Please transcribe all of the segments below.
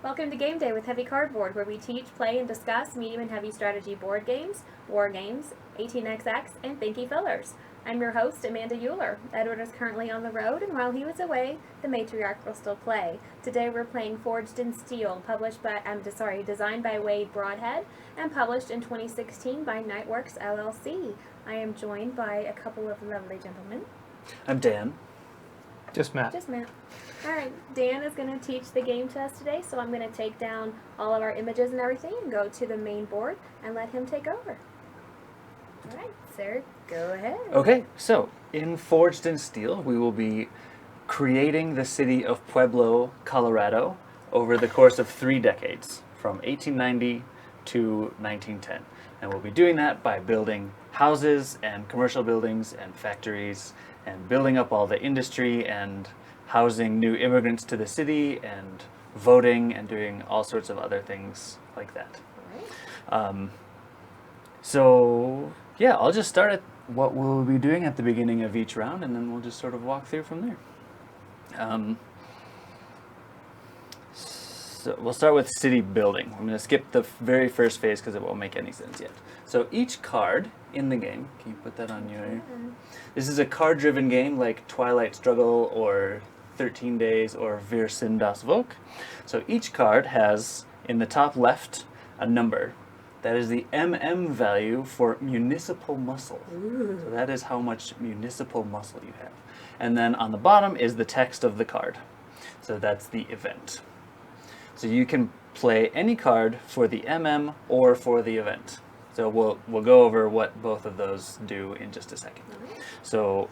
Welcome to Game Day with Heavy Cardboard, where we teach, play, and discuss medium and heavy strategy board games, war games, 18xx, and thinky fillers. I'm your host, Amanda Euler. Edward is currently on the road, and while he was away, the matriarch will still play. Today we're playing Forged in Steel, designed by Wade Broadhead, and published in 2016 by Nightworks LLC. I am joined by a couple of lovely gentlemen. I'm Dan. Just Matt. Alright, Dan is going to teach the game to us today, so I'm going to take down all of our images and everything and go to the main board and let him take over. Alright, sir, go ahead. Okay, so in Forged in Steel, we will be creating the city of Pueblo, Colorado, over the course of 3 decades, from 1890 to 1910. And we'll be doing that by building houses and commercial buildings and factories and building up all the industry and housing new immigrants to the city and voting and doing all sorts of other things like that. Alright. So yeah, I'll just start at what we'll be doing at the beginning of each round, and then we'll just sort of walk through from there. So we'll start with city building. I'm going to skip the very first phase because it won't make any sense yet. So each card in the game, can you put that on your... This is a card-driven game like Twilight Struggle or 13 Days or Wir sind das Volk. So each card has, in the top left, a number. That is the MM value for municipal muscle. Ooh. So that is how much municipal muscle you have. And then on the bottom is the text of the card. So that's the event. So you can play any card for the MM or for the event. So we'll go over what both of those do in just a second. So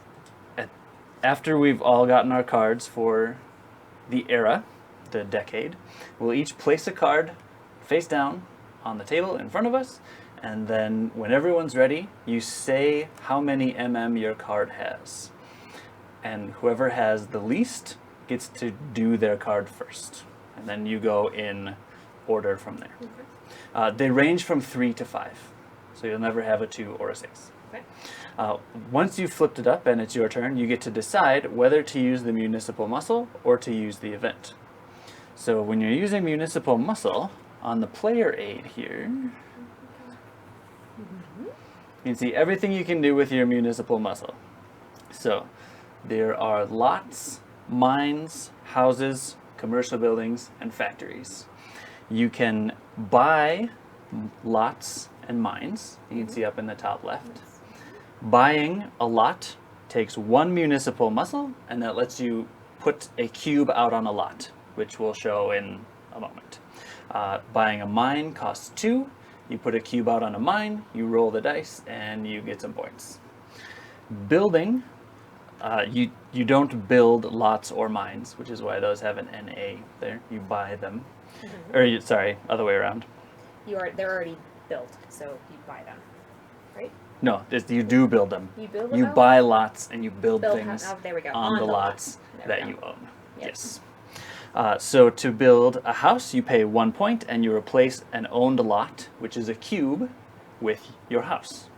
after we've all gotten our cards for the era, the decade, we'll each place a card face down on the table in front of us, and then when everyone's ready, you say how many MM your card has. And whoever has the least gets to do their card first. And then you go in order from there. Okay. They range from 3 to 5. So you'll never have a 2 or a 6. Okay. Once you've flipped it up and it's your turn, you get to decide whether to use the municipal muscle or to use the event. So when you're using municipal muscle, on the player aid here, you can see everything you can do with your municipal muscle. So there are lots, mines, houses, commercial buildings, and factories. You can buy lots and mines. You can see up in the top left. Buying a lot takes 1 municipal muscle, and that lets you put a cube out on a lot, which we'll show in a moment. Buying a mine costs 2. You put a cube out on a mine, you roll the dice, and you get some points. Building, you don't build lots or mines, which is why those have an NA there. You buy them. Or, sorry, other way around. They're already built, so you buy them, right? No, you do build them. You build them? You buy lots and you build things there we go. on the lots There we that go. you own. Yep. Yes. So to build a house, you pay 1 point and you replace an owned lot, which is a cube, with your house.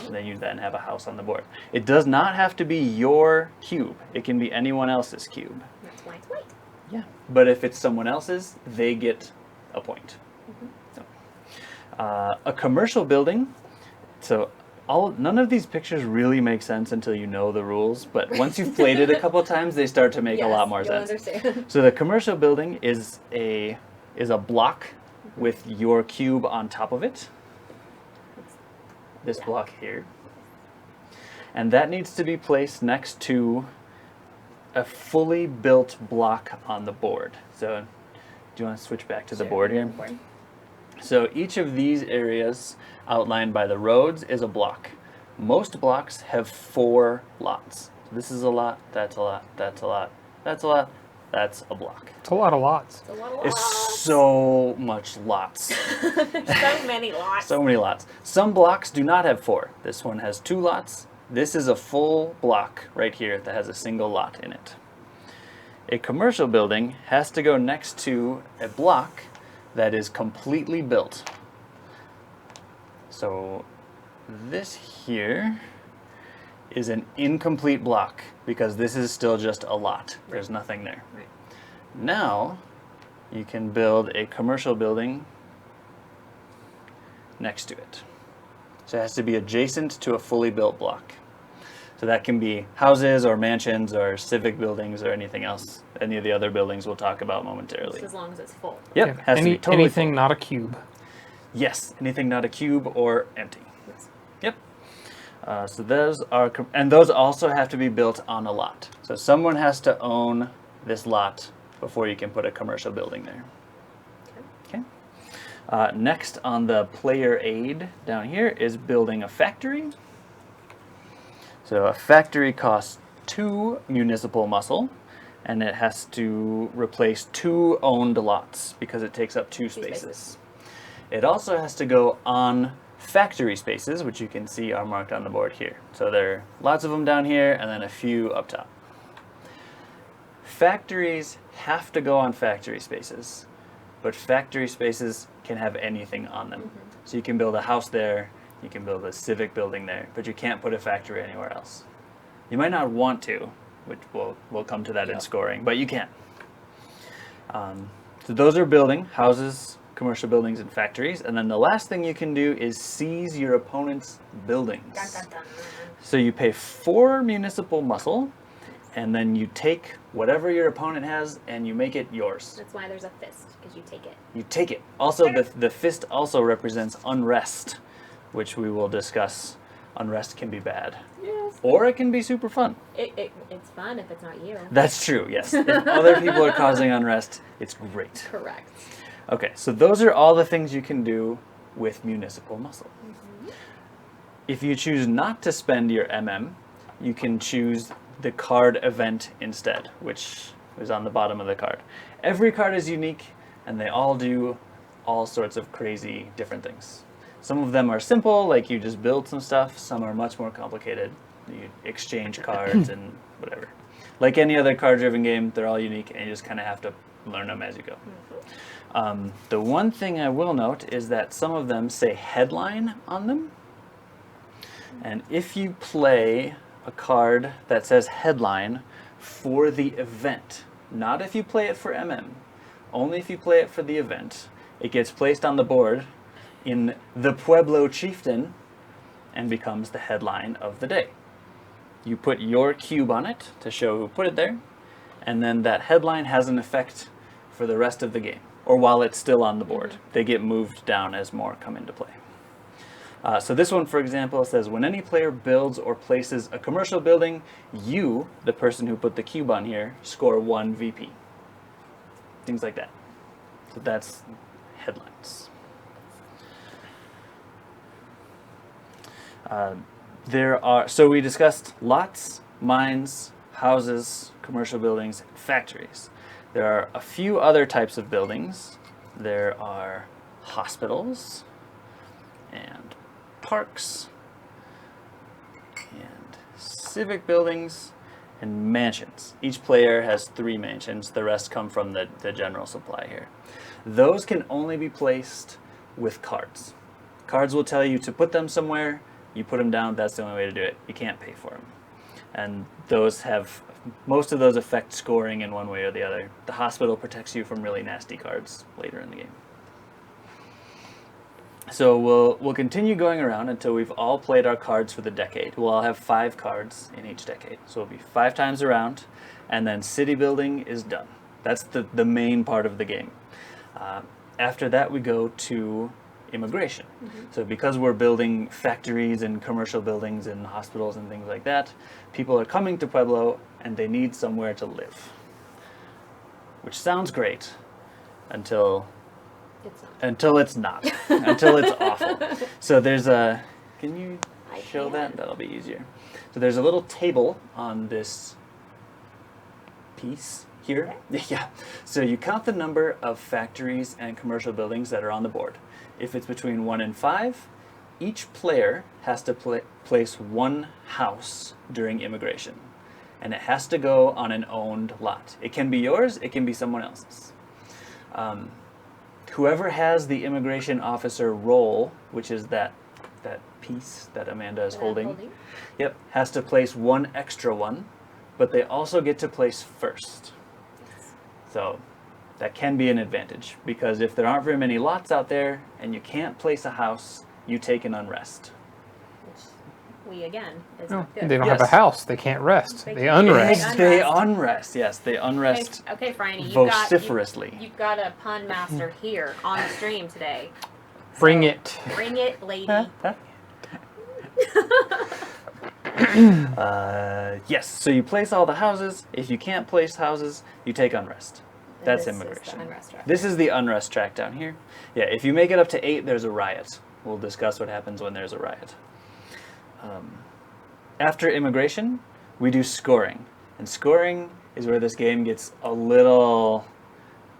And then you have a house on the board. It does not have to be your cube. It can be anyone else's cube. That's why it's white. Yeah. But if it's someone else's, they get a point. So, a commercial building. So none of these pictures really make sense until you know the rules, but once you've played it a couple times, they start to make a lot more sense. Understand. So the commercial building is a block with your cube on top of it. This block here. And that needs to be placed next to a fully built block on the board. So do you want to switch back to the board here? So each of these areas outlined by the roads is a block. Most blocks have 4 lots. This is a lot, that's a lot, that's a lot, that's a lot, that's a block. It's a lot of lots. It's a lot of It's lots. so much lots. So many lots. So many lots. Some blocks do not have 4. This one has 2 lots. This is a full block right here that has a single lot in it. A commercial building has to go next to a block that is completely built. So this here is an incomplete block because this is still just a lot. There's nothing there. Right. Now you can build a commercial building next to it. So it has to be adjacent to a fully built block. So that can be houses or mansions or civic buildings or anything else. Any of the other buildings we'll talk about momentarily. Just as long as it's full. Yep, Okay. has to be totally anything full. not a cube. Yes, anything not a cube or empty. Yes. Yep. So those are, and those also have to be built on a lot. So someone has to own this lot before you can put a commercial building there. Okay. Next on the player aid down here is building a factory. So a factory costs 2 municipal muscle, and it has to replace 2 owned lots because it takes up 2 spaces. It also has to go on factory spaces, which you can see are marked on the board here. So there are lots of them down here and then a few up top. Factories have to go on factory spaces, but factory spaces can have anything on them. So you can build a house there, you can build a civic building there, but you can't put a factory anywhere else. You might not want to, which we'll come to that in scoring, but you can. So those are building, houses, commercial buildings, and factories. And then the last thing you can do is seize your opponent's buildings. Dun, dun, dun. So you pay 4 municipal muscle, and then you take whatever your opponent has and you make it yours. That's why there's a fist, because you take it. You take it. Also, the fist also represents unrest, which we will discuss. Unrest can be bad. Yes. Or it can be super fun. It's fun if it's not you. That's true, yes. If other people are causing unrest, it's great. Correct. Okay, so those are all the things you can do with municipal muscle. If you choose not to spend your MM, you can choose the card event instead, which is on the bottom of the card. Every card is unique, and they all do all sorts of crazy different things. Some of them are simple, like you just build some stuff. Some are much more complicated. You exchange cards and whatever. Like any other card-driven game, they're all unique, and you just kind of have to learn them as you go. The one thing I will note is that some of them say headline on them. And if you play a card that says headline for the event, not if you play it for MM, only if you play it for the event, it gets placed on the board in the Pueblo Chieftain and becomes the headline of the day. You put your cube on it to show who put it there, and then that headline has an effect for the rest of the game, or while it's still on the board. They get moved down as more come into play. So this one, for example, says, when any player builds or places a commercial building, you, the person who put the cube on here, score 1 VP. Things like that. So that's headlines. So we discussed lots, mines, houses, commercial buildings, factories. There are a few other types of buildings. There are hospitals and parks and civic buildings and mansions. Each player has 3 mansions. The rest come from the general supply here. Those can only be placed with cards. Cards will tell you to put them somewhere. You put them down, that's the only way to do it. You can't pay for them. And most of those affect scoring in one way or the other. The hospital protects you from really nasty cards later in the game. So we'll continue going around until we've all played our cards for the decade. We'll all have 5 cards in each decade. So it'll be 5 times around, and then city building is done. That's the main part of the game. After that, we go to immigration. So because we're building factories and commercial buildings and hospitals and things like that, people are coming to Pueblo and they need somewhere to live. Which sounds great until it's not. Until it's awful. So there's can you show that? That'll be easier. So there's a little table on this piece here. Yeah. So you count the number of factories and commercial buildings that are on the board. If it's between 1 and 5, each player has to place 1 house during immigration. And it has to go on an owned lot. It can be yours, it can be someone else's. Whoever has the immigration officer role, which is that piece that Amanda is holding, yep, has to place 1 extra one, but they also get to place first. So That can be an advantage, because if there aren't very many lots out there and you can't place a house, you take an unrest. Which we, again, is No, not good. they don't have a Yes. house. They can't rest. They They can't. unrest. They unrest, yes, they Okay, unrest okay, Franny, vociferously. you've got a pun master here on the stream today. Bring So, it. Bring it, lady. Yes, so you place all the houses. If you can't place houses, you take unrest. That's This is the immigration. unrest track. This is the unrest track down here. Yeah, if you make it up to 8, there's a riot. We'll discuss what happens when there's a riot. After immigration, we do scoring. And scoring is where this game gets a little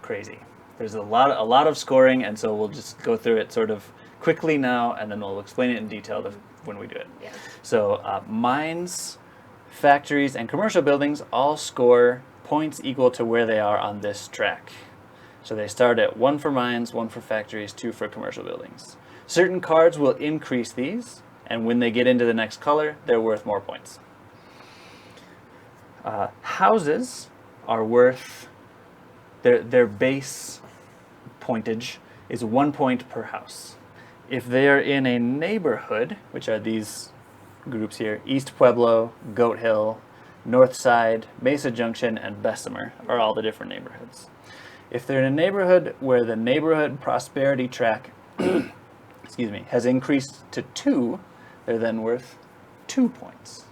crazy. There's a lot of scoring, and so we'll just go through it sort of quickly now, and then we'll explain it in detail when we do it. Yeah. So mines, factories, and commercial buildings all score points equal to where they are on this track. So they start at 1 for mines, 1 for factories, 2 for commercial buildings. Certain cards will increase these, and when they get into the next color, they're worth more points. Houses are worth, their base pointage is 1 point per house. If they are in a neighborhood, which are these groups here, East Pueblo, Goat Hill, North Side, Mesa Junction, and Bessemer are all the different neighborhoods. If they're in a neighborhood where the neighborhood prosperity track excuse me, has increased to 2, they're then worth 2 points.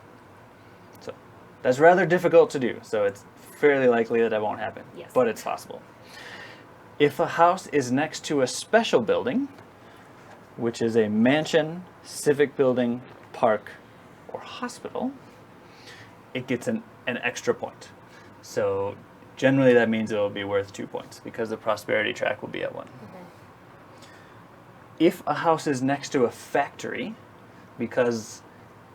So that's rather difficult to do, so it's fairly likely that won't happen, Yes. but it's possible. If a house is next to a special building, which is a mansion, civic building, park, or hospital, it gets an extra point. So generally that means it will be worth 2 points because the prosperity track will be at 1. Okay. If a house is next to a factory, because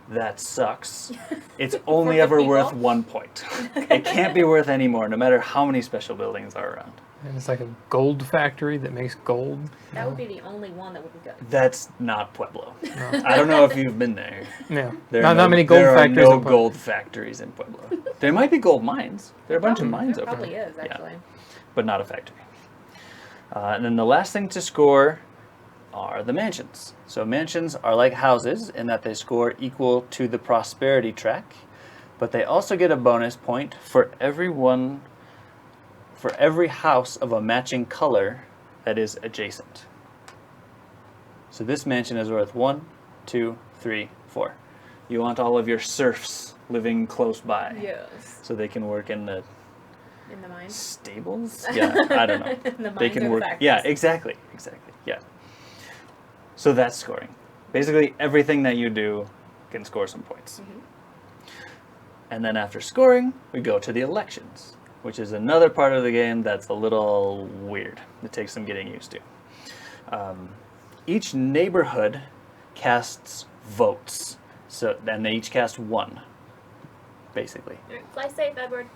that sucks, it's only the ever people? worth 1 point. It can't be worth any more, no matter how many special buildings are around. And it's like a gold factory that makes gold. That would be the only one that would be good. That's not Pueblo. I don't know if you've been there. Yeah. There Not, are not many gold there factories. are no in Pueblo. gold factories in Pueblo. There might be gold mines. There are a bunch of mines There over probably there. is, actually. But not a factory. And then the last thing to score are the mansions. So mansions are like houses in that they score equal to the prosperity track, but they also get a bonus point for every house of a matching color that is adjacent. So this mansion is worth 1, 2, 3, 4. You want all of your serfs living close by, Yes. so they can work in the In the mines. stables. Yeah, I don't know. In the They mines can or work. factories. Yeah, exactly. Yeah. So that's scoring. Basically, everything that you do can score some points. And then after scoring, we go to the elections, which is another part of the game that's a little weird. It takes some getting used to. Each neighborhood casts votes, and they each cast 1, basically. Fly safe, Edward.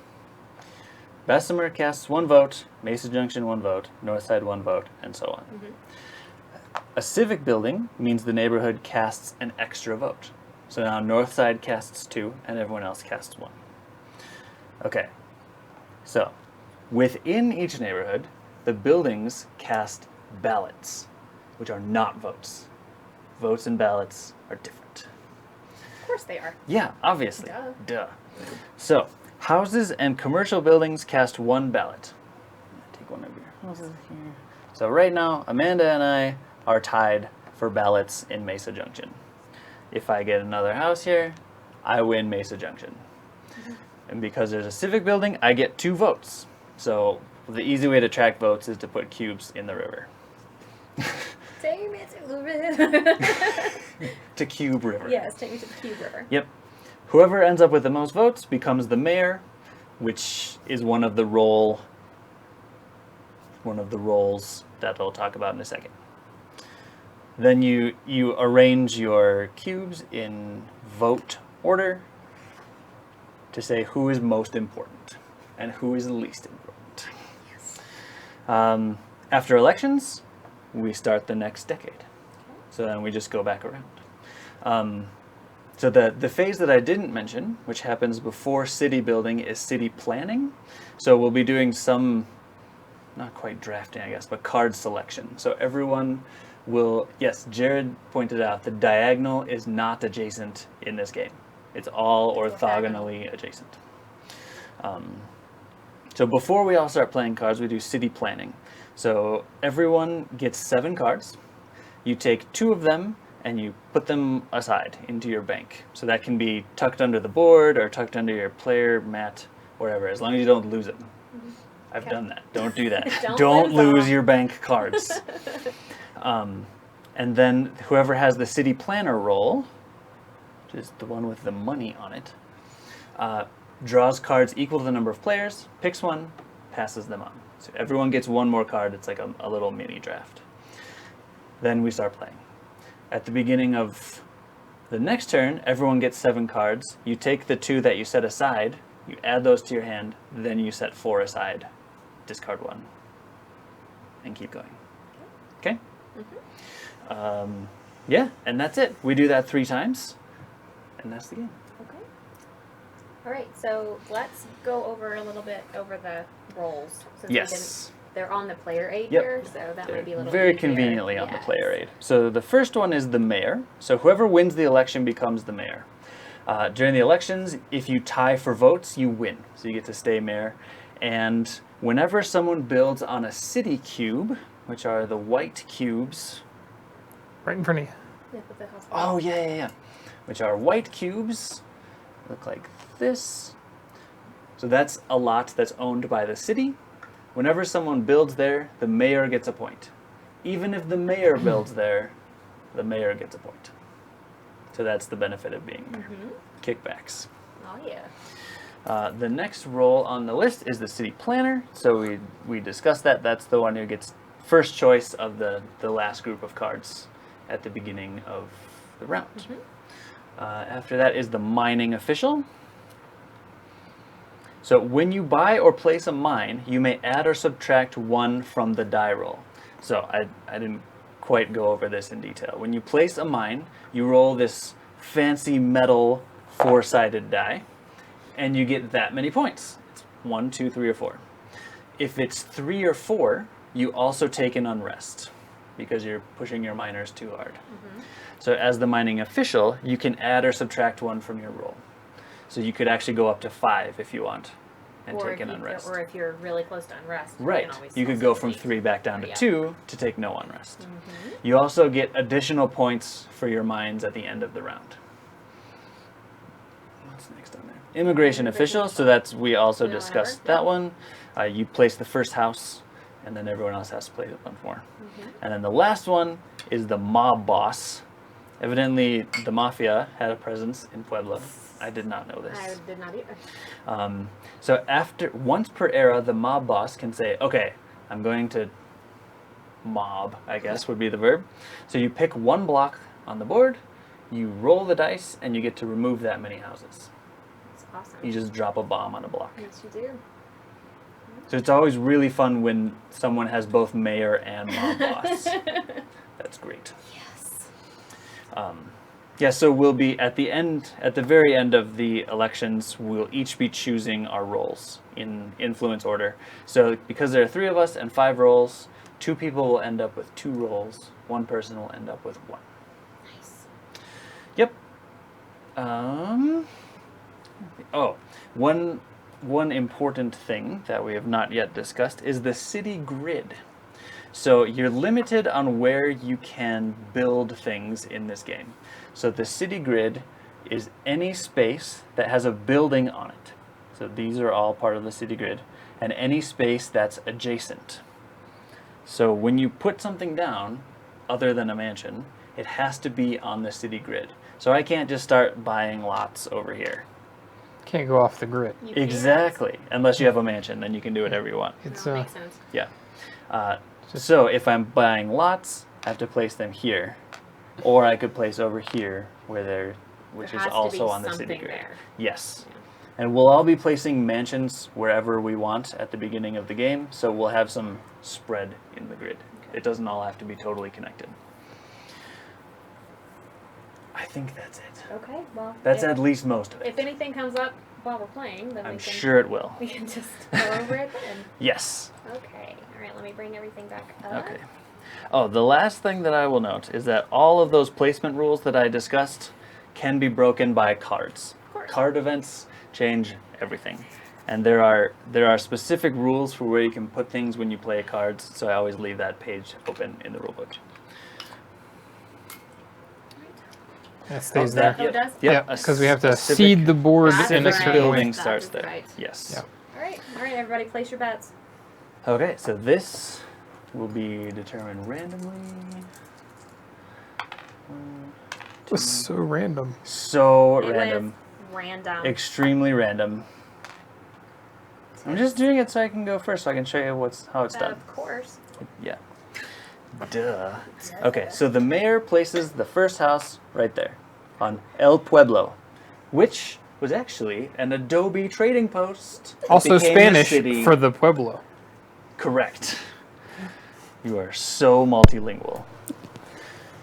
Bessemer casts 1 vote, Mesa Junction 1 vote, Northside 1 vote, and so on. A civic building means the neighborhood casts an extra vote. So now Northside casts 2, and everyone else casts 1. Okay, so within each neighborhood, the buildings cast ballots, which are not votes. Votes and ballots are different. Of course they are. Yeah, obviously. Duh. So, houses and commercial buildings cast 1 ballot. Take one of your houses here. So right now, Amanda and I are tied for ballots in Mesa Junction. If I get another house here, I win Mesa Junction. And because there's a civic building, I get 2 votes. So the easy way to track votes is to put cubes in the river. Take me to the river. To Cube River. Yes, take me to the Cube River. Yep. Whoever ends up with the most votes becomes the mayor, which is one of the roles that I'll talk about in a second. Then you arrange your cubes in vote order to say who is most important and who is least important. Yes. After elections, we start the next decade. So then we just go back around. So the phase that I didn't mention, which happens before city building, is city planning. So we'll be doing some not quite drafting, I guess, but card selection. So everyone will, yes, Jared pointed out the diagonal is not adjacent in this game. It's all It's orthogonal. orthogonally adjacent. So before we all start playing cards, we do city planning. So everyone gets 7 cards. You take 2 of them and you put them aside into your bank. So that can be tucked under the board or tucked under your player mat, wherever, as long as you don't lose them. I've Okay. done that. Don't do that. Don't lose lose them. your bank cards. And then whoever has the city planner roll, which is the one with the money on it, draws cards equal to the number of players, picks one, passes them on. So everyone gets 1 more card. It's like a little mini draft. Then we start playing. At the beginning of the next turn, everyone gets 7 cards. You take the 2 that you set aside, you add those to your hand, then you set 4 aside, discard 1, and keep going. Okay? Yeah, and that's it. We do that 3 times, and that's the game. Okay. All right, so let's go over a little bit over the roles. Since Yes. they're on the player aid Yep. here, so that might be a little Very easier. conveniently on the Yes. player aid. So the first one is the mayor. So whoever wins the election becomes the mayor. During the elections, if you tie for votes, you win. So you get to stay mayor. And whenever someone builds on a city cube, which are the white cubes. Right in front of you. Yeah, with the hospital. Oh, yeah. Which are white cubes. Look like this. So that's a lot that's owned by the city. Whenever someone builds there, the mayor gets a point. Even if the mayor builds there, the mayor gets a point. So that's the benefit of being mayor. Kickbacks. Oh, yeah. The next role on the list is the city planner. So we discussed that. That's the one who gets first choice of the last group of cards at the beginning of the round. After that is the mining official. So when you buy or place a mine, you may add or subtract 1 from the die roll. So I didn't quite go over this in detail. When you place a mine, you roll this fancy metal 4-sided die, and you get that many points. It's 1, 2, 3, or 4. If it's 3 or 4, you also take an unrest because you're pushing your miners too hard. So as the mining official, you can add or subtract 1 from your roll. So you could actually go up to 5 if you want and Or take an if you- unrest. Or if you're really close to unrest, Right. You can always You could also go from delete. 3 back down to Yeah. 2 to take no unrest. You also get additional points for your mines at the end of the round. What's next on there? Immigration official. So that's, we also We don't discussed remember? that one. You place the first house, and then everyone else has to place 1 more. And then the last one is the mob boss. Evidently, the mafia had a presence in Pueblo. I did not know this. I did not either. So once per era, the mob boss can say, okay, I'm going to mob, I guess would be the verb. So you pick 1 block on the board, you roll the dice, and you get to remove that many houses. That's awesome. You just drop a bomb on a block. Yes, you do. So it's always really fun when someone has both mayor and mob boss. That's great. Yes. Yeah, so we'll be at the very end of the elections, we'll each be choosing our roles in influence order. So because there are 3 of us and 5 roles, 2 people will end up with 2 roles, 1 person will end up with 1. Nice. Yep. One important thing that we have not yet discussed is the city grid. So you're limited on where you can build things in this game. So the city grid is any space that has a building on it. So these are all part of the city grid, and any space that's adjacent. So when you put something down, other than a mansion, it has to be on the city grid. So I can't just start buying lots over here. Can't go off the grid. You can't. Exactly. Unless you have a mansion, then you can do whatever you want. It's No, makes sense. Yeah. So if I'm buying lots, I have to place them here. Or I could place over here which There is has to also be on the city something grid. there. Yes. And we'll all be placing mansions wherever we want at the beginning of the game, so we'll have some spread in the grid. It doesn't all have to be totally connected. think that's it. Okay, well. That's if, at least most of it. If anything comes up while we're playing, then I'm sure it will. we can just go over it then. Yes. Okay. All right, let me bring everything back up. Okay. Oh, the last thing that I will note is that all of those placement rules that I discussed can be broken by cards. Of course. Card events change everything. And there are specific rules for where you can put things when you play cards, so I always leave that page open in the rulebook. That stays that- there. Oh, it does? Yep, Yeah, a because we have to specific- seed the board That's in a right. certain building way. That starts is there. right. Yes. Yeah. All right, everybody place your bets. Okay, so this will be determined randomly. It was so random. So It random. was random. Extremely random. I'm just doing it so I can go first, so I can show you how it's done. Of course. Yeah. Duh. Okay, so the mayor places the first house right there on El Pueblo, which was actually an adobe trading post. that Also became the Spanish city. for the Pueblo. Correct. You are so multilingual.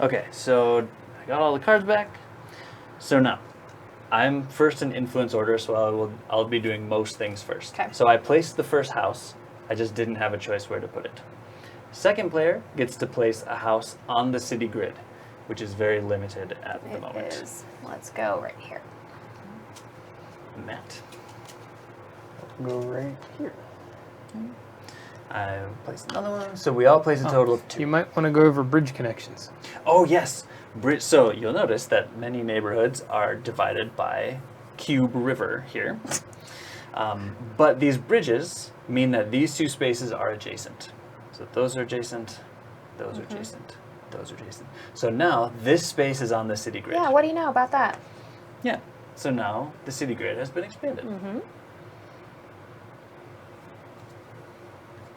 Okay, so I got all the cards back. So now, I'm first in influence order, so I'll be doing most things first. Okay. So I placed the first house. I just didn't have a choice where to put it. Second player gets to place a house on the city grid, which is very limited at the moment. It is. Let's go right here. Matt. Go right here. I placed another one. So we all place a total of 2. You might want to go over bridge connections. Oh, yes. So you'll notice that many neighborhoods are divided by Cube River here. But these bridges mean that these 2 spaces are adjacent. So those are adjacent, those are adjacent, those are adjacent. So now this space is on the city grid. Yeah, what do you know about that? Yeah. So now the city grid has been expanded. Mm-hmm.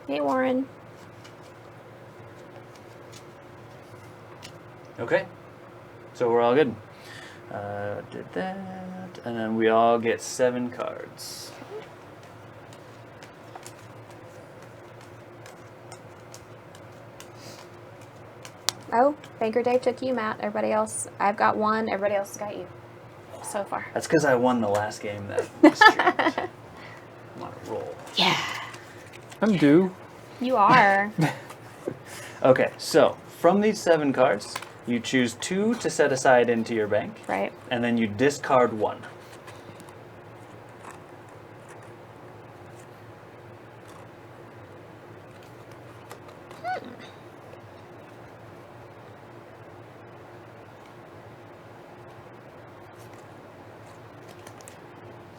Hey, Warren. Okay. So we're all good. Did that. And then we all get 7 cards. Oh, Banker Dave took you, Matt. Everybody else, I've got 1. Everybody else has got you so far. That's because I won the last game that was streamed. I'm on a roll. Yeah. I'm due. You are. Okay, so from these 7 cards, you choose 2 to set aside into your bank, Right. and then you discard 1.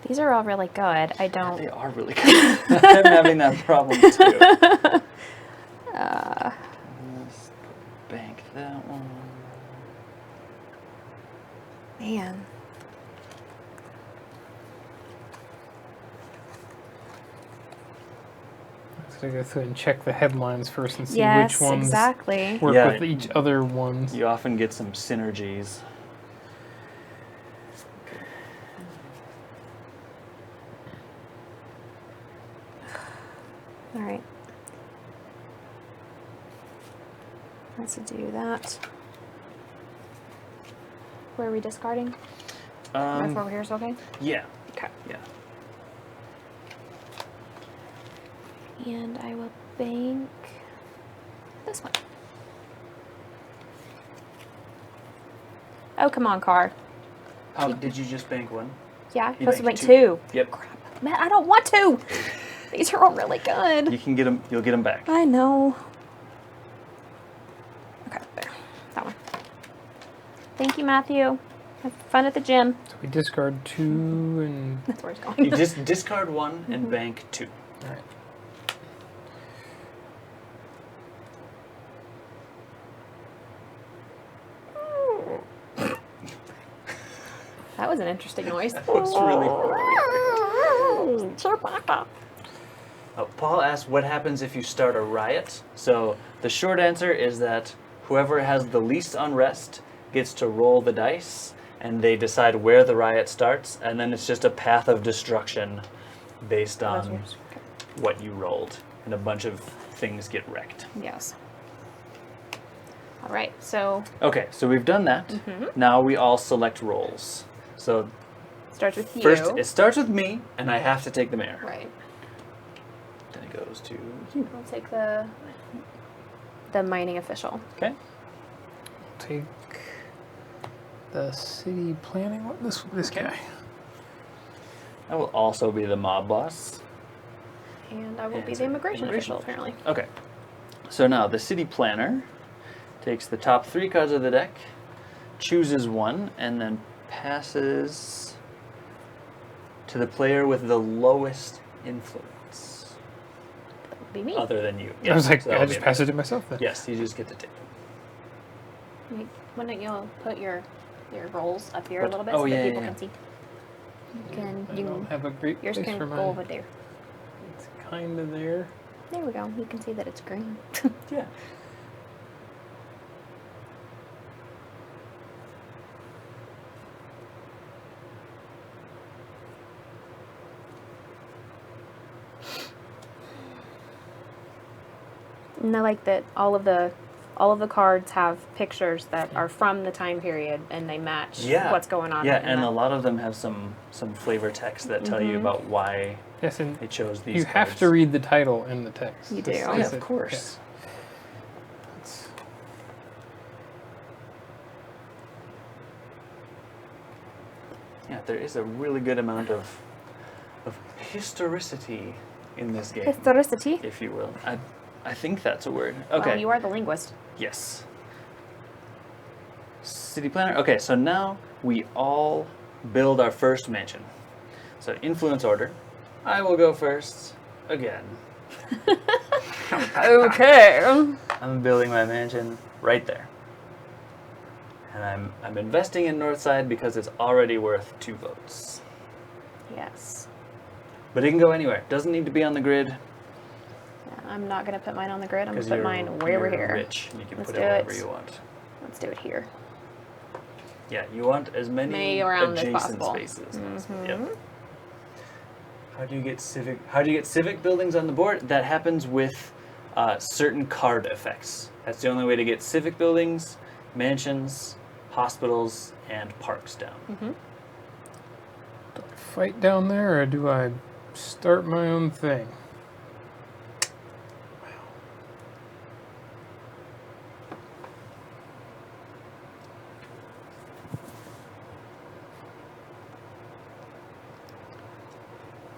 These are all really good. I don't. They are really good. I'm having that problem too. Let's bank that one. Man. So I go through and check the headlines first and see Yes, which ones exactly. work Yeah. with each other ones. You often get some synergies. All right. Let's do that. Where are we discarding? That's over here is okay? Yeah, Okay. yeah. And I will bank this one. Oh, come on, car. Did you just bank 1? Yeah, you're supposed to bank banked 2. Yep. Crap. Man, I don't want to. These are all really good. You can get them. You'll get them back. I know. Okay, there. That one. Thank you, Matthew. Have fun at the gym. So we discard 2 and... That's where it's You going. just discard 1 and bank 2. All right. That was an interesting noise. That was really Paul asked, what happens if you start a riot? So the short answer is that whoever has the least unrest gets to roll the dice, and they decide where the riot starts, and then it's just a path of destruction based on what you rolled, and a bunch of things get wrecked. Yes. All right, so Okay, so we've done that. Now we all select roles. So starts with you. first, it starts with me, and I have to take the mayor. Right. Then it goes to you. We'll take the mining official. Okay. Take the city planning. What this guy? I will also be the mob boss. And I will be It's the immigration immigration official, apparently. Okay. So now the city planner takes the top 3 cards of the deck, chooses one, and then passes to the player with the lowest influence. That would be me. Other than you. I was like, so I that'll just be passed me. it to myself then. Yes, you just get to take it. Why don't you put your rolls up here What? a little bit Oh, so yeah, that people yeah, can see? I You don't can, have a great yours place can for go mine. over there. It's kind of there. There we go. You can see that it's green. Yeah. And I like that all of the cards have pictures that are from the time period and they match Yeah. what's going on. Yeah, in and the- a lot of them have some flavor text that tell you about why Yes, and they chose these you have cards. to read the title and the text. You do. This Oh, Yeah, is of it. course. It's- Yeah, there is a really good amount of historicity in this game, Historicity. if you will. I think that's a word. Okay. Well, you are the linguist. Yes. City planner. Okay, so now we all build our first mansion. So influence order. I will go first again. Okay. I'm building my mansion right there. And I'm investing in Northside because it's already worth 2 votes. Yes. But it can go anywhere. Doesn't need to be on the grid. Yeah, I'm not going to put mine on the grid. I'm going Because to put mine way over here. Rich. And you can Let's put it do wherever it. you want. Let's do it here. Yeah, you want as many around as adjacent possible. spaces as possible. Yep. How do you get civic buildings on the board? That happens with certain card effects. That's the only way to get civic buildings, mansions, hospitals, and parks down. Mm-hmm. Do I fight down there or do I start my own thing?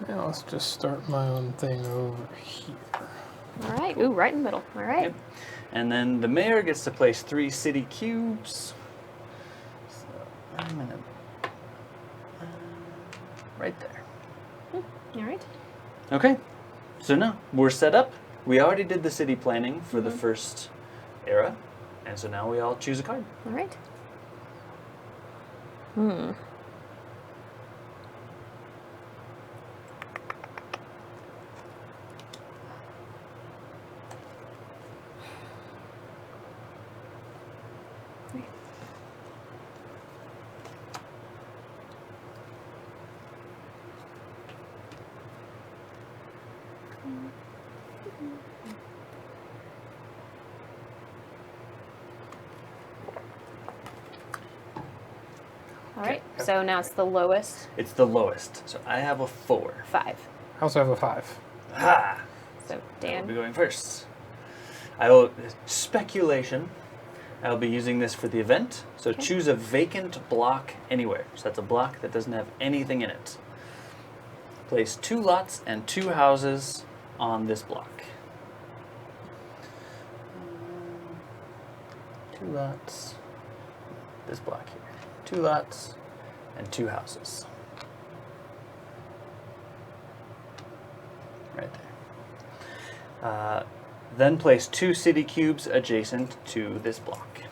Now let's just start my own thing over here. All right. Ooh, right in the middle. All right. Yep. And then the mayor gets to place 3 city cubes. So I'm gonna right there. All right. Okay. So now we're set up. We already did the city planning for the first era, and so now we all choose a card. All right. All right. So now it's the lowest It's the lowest. So I have a 4. 5. I also have a 5. Ha! So I'll be Dan. going first. I will speculation. I'll be using this for the event. So choose a vacant block anywhere. So that's a block that doesn't have anything in it. Place 2 lots and 2 houses on this block. 2 lots. This block here. 2 lots and 2 houses. Right there. Then place 2 city cubes adjacent to this block.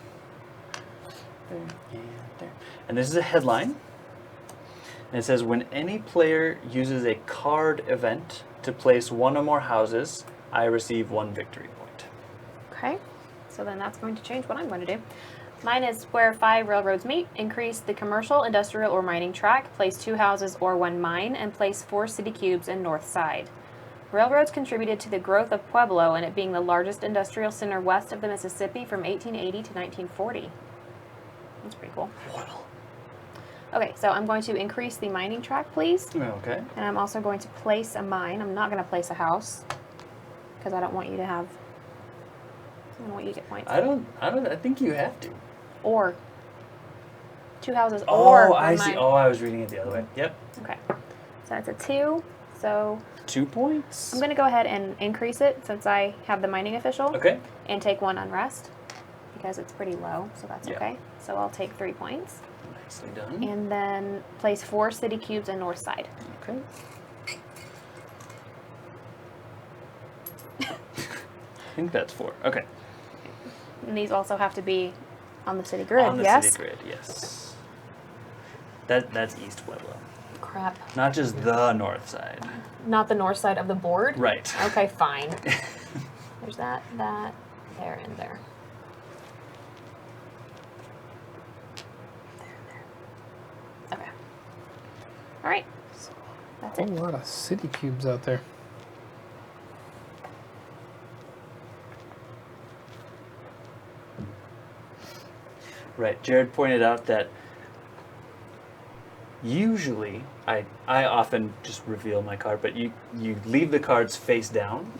There and there. And this is a headline. And it says, when any player uses a card event to place 1 or more houses, I receive 1 victory point. Okay. So then that's going to change what I'm going to do. Mine is where 5 railroads meet, increase the commercial, industrial, or mining track, place 2 houses or 1 mine, and place 4 city cubes in north side. Railroads contributed to the growth of Pueblo and it being the largest industrial center west of the Mississippi from 1880 to 1940. That's pretty cool. Wow. Okay, so I'm going to increase the mining track, please. Okay. And I'm also going to place a mine. I'm not going to place a house because I don't want you to have. I don't want you to get points. I think you have to. Or 2 houses or Oh, one I see. mine. Oh, I was reading it the other way. Yep. Okay. So that's a 2. So 2 points. I'm going to go ahead and increase it since I have the mining official. Okay. And take 1 unrest because it's pretty low, so that's Yeah. okay. So I'll take 3 points. Nicely done. And then place 4 city cubes on north side. Okay. I think that's 4. Okay. And these also have to be on the city grid, On the yes? city grid, yes. That's East Pueblo. Crap. Not just the north side. Not the north side of the board? Right. Okay, fine. There's that, there, and there. Okay. All right. That's A it. lot of city cubes out there. Right. Jared pointed out that usually I often just reveal my card, but you leave the cards face down.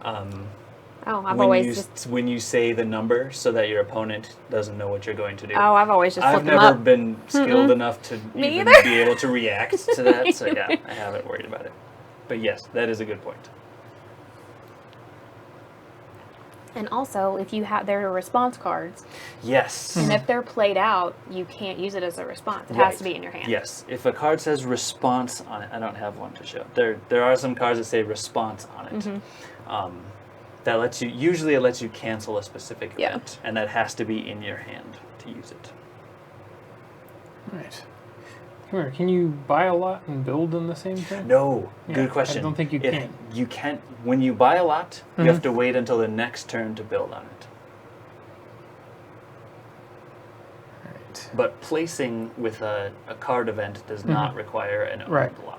Oh, I've always just. When you say the number so that your opponent doesn't know what you're going to do. Oh, I've always just I've flipped them never up. been skilled enough to Me even either. be able to react to that. So yeah, I haven't worried about it. But yes, that is a good point. And also, if you have, there are response cards, Yes. and if they're played out, you can't use it as a response. It Right. has to be in your hand. Yes. If a card says response on it, I don't have one to show. There are some cards that say response on it. Mm-hmm. That lets you, usually it lets you cancel a specific Yeah. event, and that has to be in your hand to use it. Right. Come here. Can you buy a lot and build in the same thing? No, Yeah, good question. I don't think you can. You can't. When you buy a lot, you Mhm. have to wait until the next turn to build on it. Right. But placing with a card event does not require an owned Right. lot.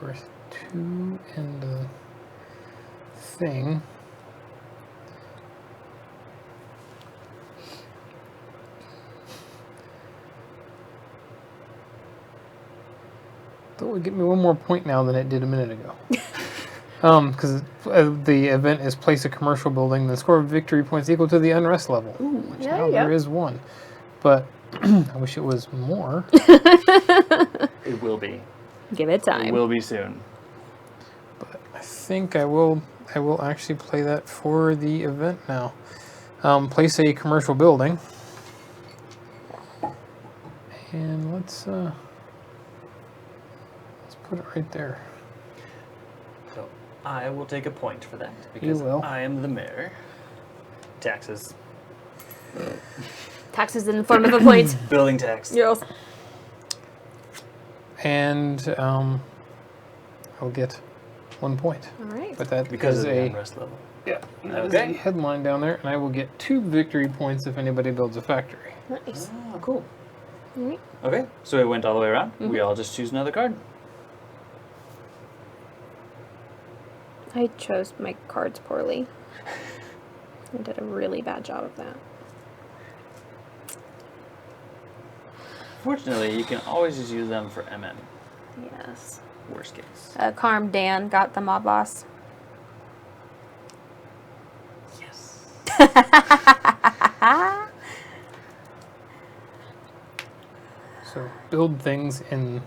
Worth 2 and the thing. That would get me 1 more point now than it did a minute ago. Because the event is place a commercial building, the score of victory points equal to the unrest level. Which yeah, now yeah. there is 1. But I wish it was more. It will be. Give it time. It will be soon. But I think I will actually play that for the event now. Place a commercial building. And let's put it right there. So I will take a point for that You because will. I am the mayor. Taxes. Taxes in the form of a point. Building tax. Yes. And I'll get 1 point. All right. But that Because is of the a unrest level. that is Okay. a headline down there, and I will get 2 victory points if anybody builds a factory. Nice. Oh, cool. All right. Okay, so it went all the way around. We all just choose another card. I chose my cards poorly. I did a really bad job of that. Fortunately, you can always just use them for MM. Yes. Worst case. Carm Dan got the mob boss. Yes. So build things in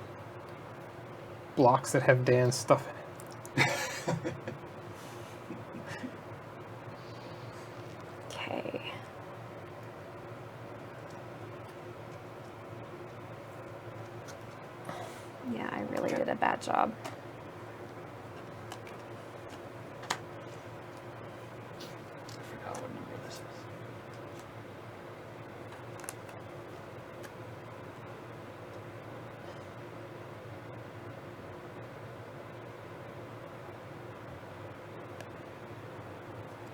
blocks that have Dan's stuff in it. Okay. Yeah, I really did a bad job. I forgot what number this is.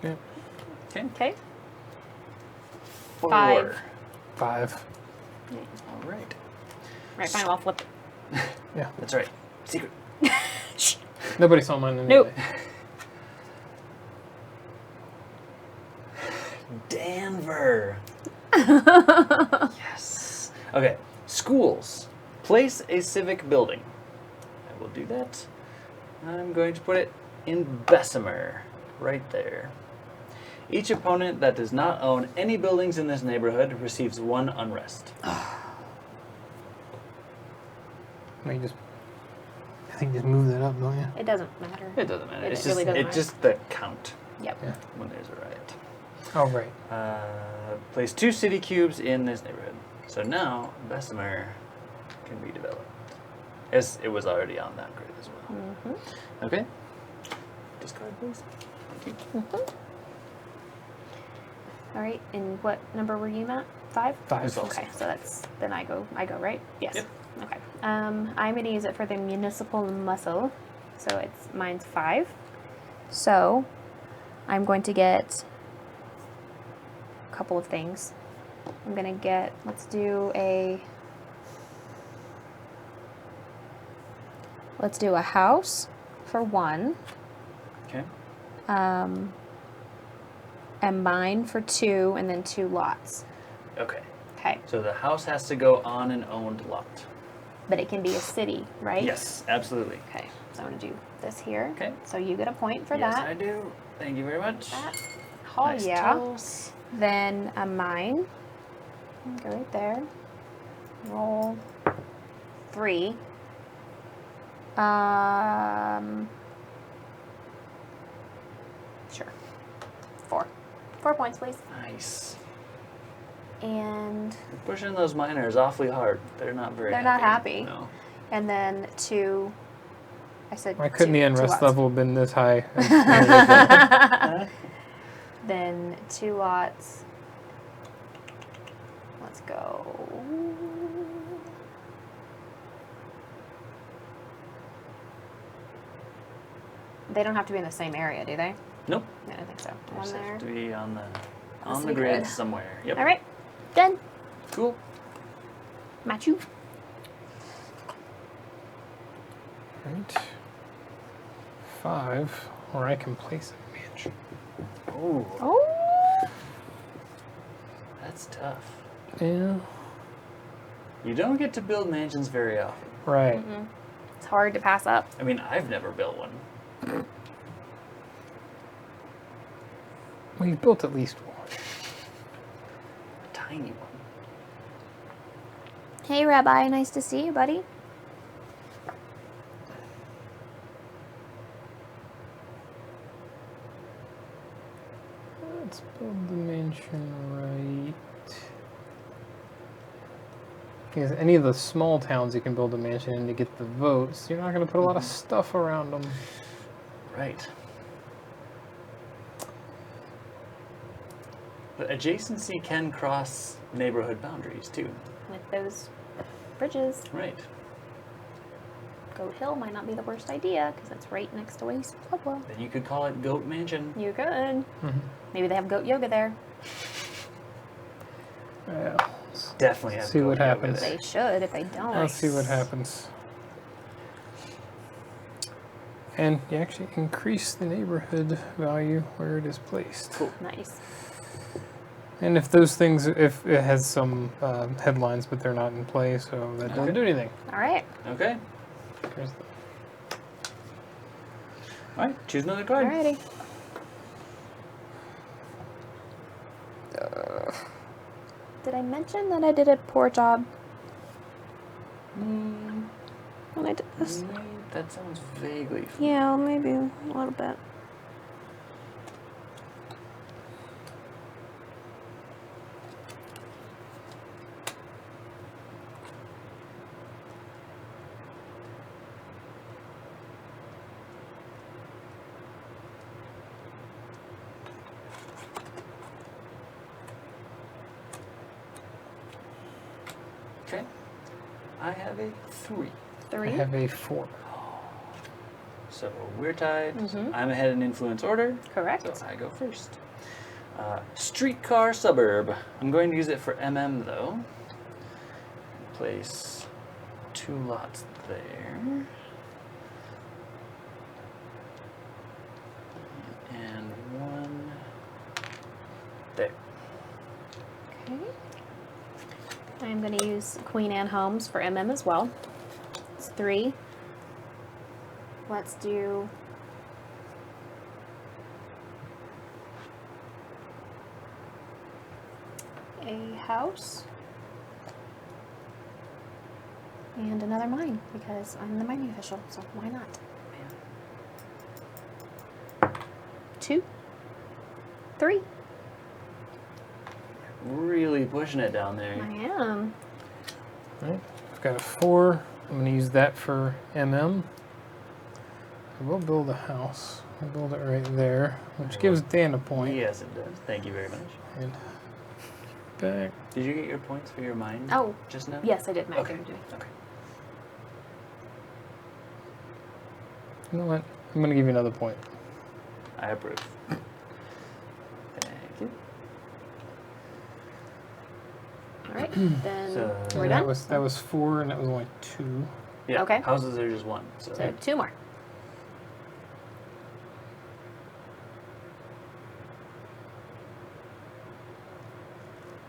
Yeah. Okay. Okay. 4. 5. 5. All right. Right, fine, I'll flip it. Yeah. That's right. Secret. Shh. Nobody saw mine anyway. Nope. Denver. Yes. Okay. Schools. Place a civic building. I will do that. I'm going to put it in Bessemer. Right there. Each opponent that does not own any buildings in this neighborhood receives 1 unrest. I think just move that up, don't you? It doesn't matter. It doesn't matter. It It's really just doesn't it's just the count Yep. Yeah. when there's a riot. Oh, right. Place 2 city cubes in this neighborhood. So now Bessemer can be developed. As it was already on that grid as well. Mm-hmm. Okay. Discard, please. Thank you. Mm-hmm. All right, and what number were you at? 5? 5. It's all Okay, so that's, then I go, right? Yes. Yep. Okay. I'm going to use it for the municipal muscle. So mine's 5. So I'm going to get a couple of things. I'm going to get, let's do a house for 1. Okay. And mine for 2, and then 2 lots. Okay. Okay. So the house has to go on an owned lot. But it can be a city, right? Yes, absolutely. Okay, so I'm going to do this here. Okay. So you get a point for yes, that. I do. Thank you very much. That. Oh, Nice yeah. toss. Then a mine. Go right there. Roll 3. Sure. 4. 4 points, please. Nice. And You're pushing those miners awfully hard. They're not very They're happy. not happy. No. and then 2. I said. Why couldn't two, the 2 unrest lots. level have been this high? Then 2 lots. Let's go. They don't have to be in the same area, do they? Nope. I don't think so. They One just there. have to be on the Has to the be grid good. somewhere. Yep. All right. Done. Cool. Machu. Right. 5, or I can place a mansion. Oh, Oh. that's tough. Yeah. You don't get to build mansions very often. Right. It's hard to pass up. I mean, I've never built one. Well, you've built at least one. A tiny one. Hey, Rabbi. Nice to see you, buddy. Let's build the mansion right. Because any of the small towns you can build a mansion in to get the votes, you're not going to put a lot of stuff around them. Right. But adjacency can cross neighborhood boundaries too. With those bridges, Right. Goat Hill might not be the worst idea because it's right next to East Pueblo. Then you could call it Goat Mansion. You could. Mm-hmm. Maybe they have goat yoga there. Yeah. Definitely have See goat what yoga happens. there. They should if they don't. Let's see what happens. And you actually increase the neighborhood value where it is placed. Cool. Nice. And if those things, if it has some headlines, but they're not in play, so that doesn't Okay. do anything. All right. Okay. There's All right. Choose another card. Alrighty. Did I mention that I did a poor job when I did this? That sounds vaguely familiar. Yeah, maybe a little bit. Okay. I have a 3. I 3. have a 4. So we're tied. Mhm. I'm ahead in influence order. Correct. So I go first. Streetcar suburb. I'm going to use it for MM though. Place 2 lots there. And 1 there. Okay. I'm going to use Queen Anne Homes for MM as well. It's 3. Let's do a house and another mine because I'm the mining official, so why not? 2, 3. Really pushing it down there. I am. Right. I've got a 4. I'm going to use that for MM. I will build a house. I'll build it right there, which gives Dan a point. Yes, it does. Thank you very much. And back. Did you get your points for your mine Oh, just now? yes, I did. Matt. Okay. Okay. You know what? I'm going to give you another point. I approve. Thank you. All right, then So- we're And done. that was 4, and that was only 2. Yeah. Okay. Houses are just 1. So. So 2 more.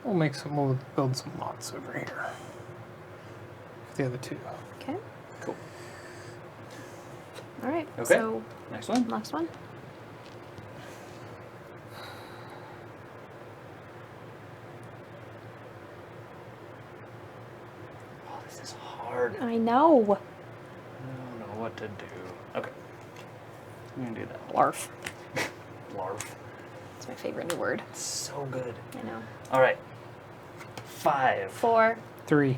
We'll build some lots over here. The other 2. Okay. Cool. All right. Okay. So Next one. next one. Oh, this is hard. I know. I don't know what to do. Okay. I'm gonna do that. Larf. Larf. It's my favorite new word. It's so good. I know. All right. 5. 4. 3.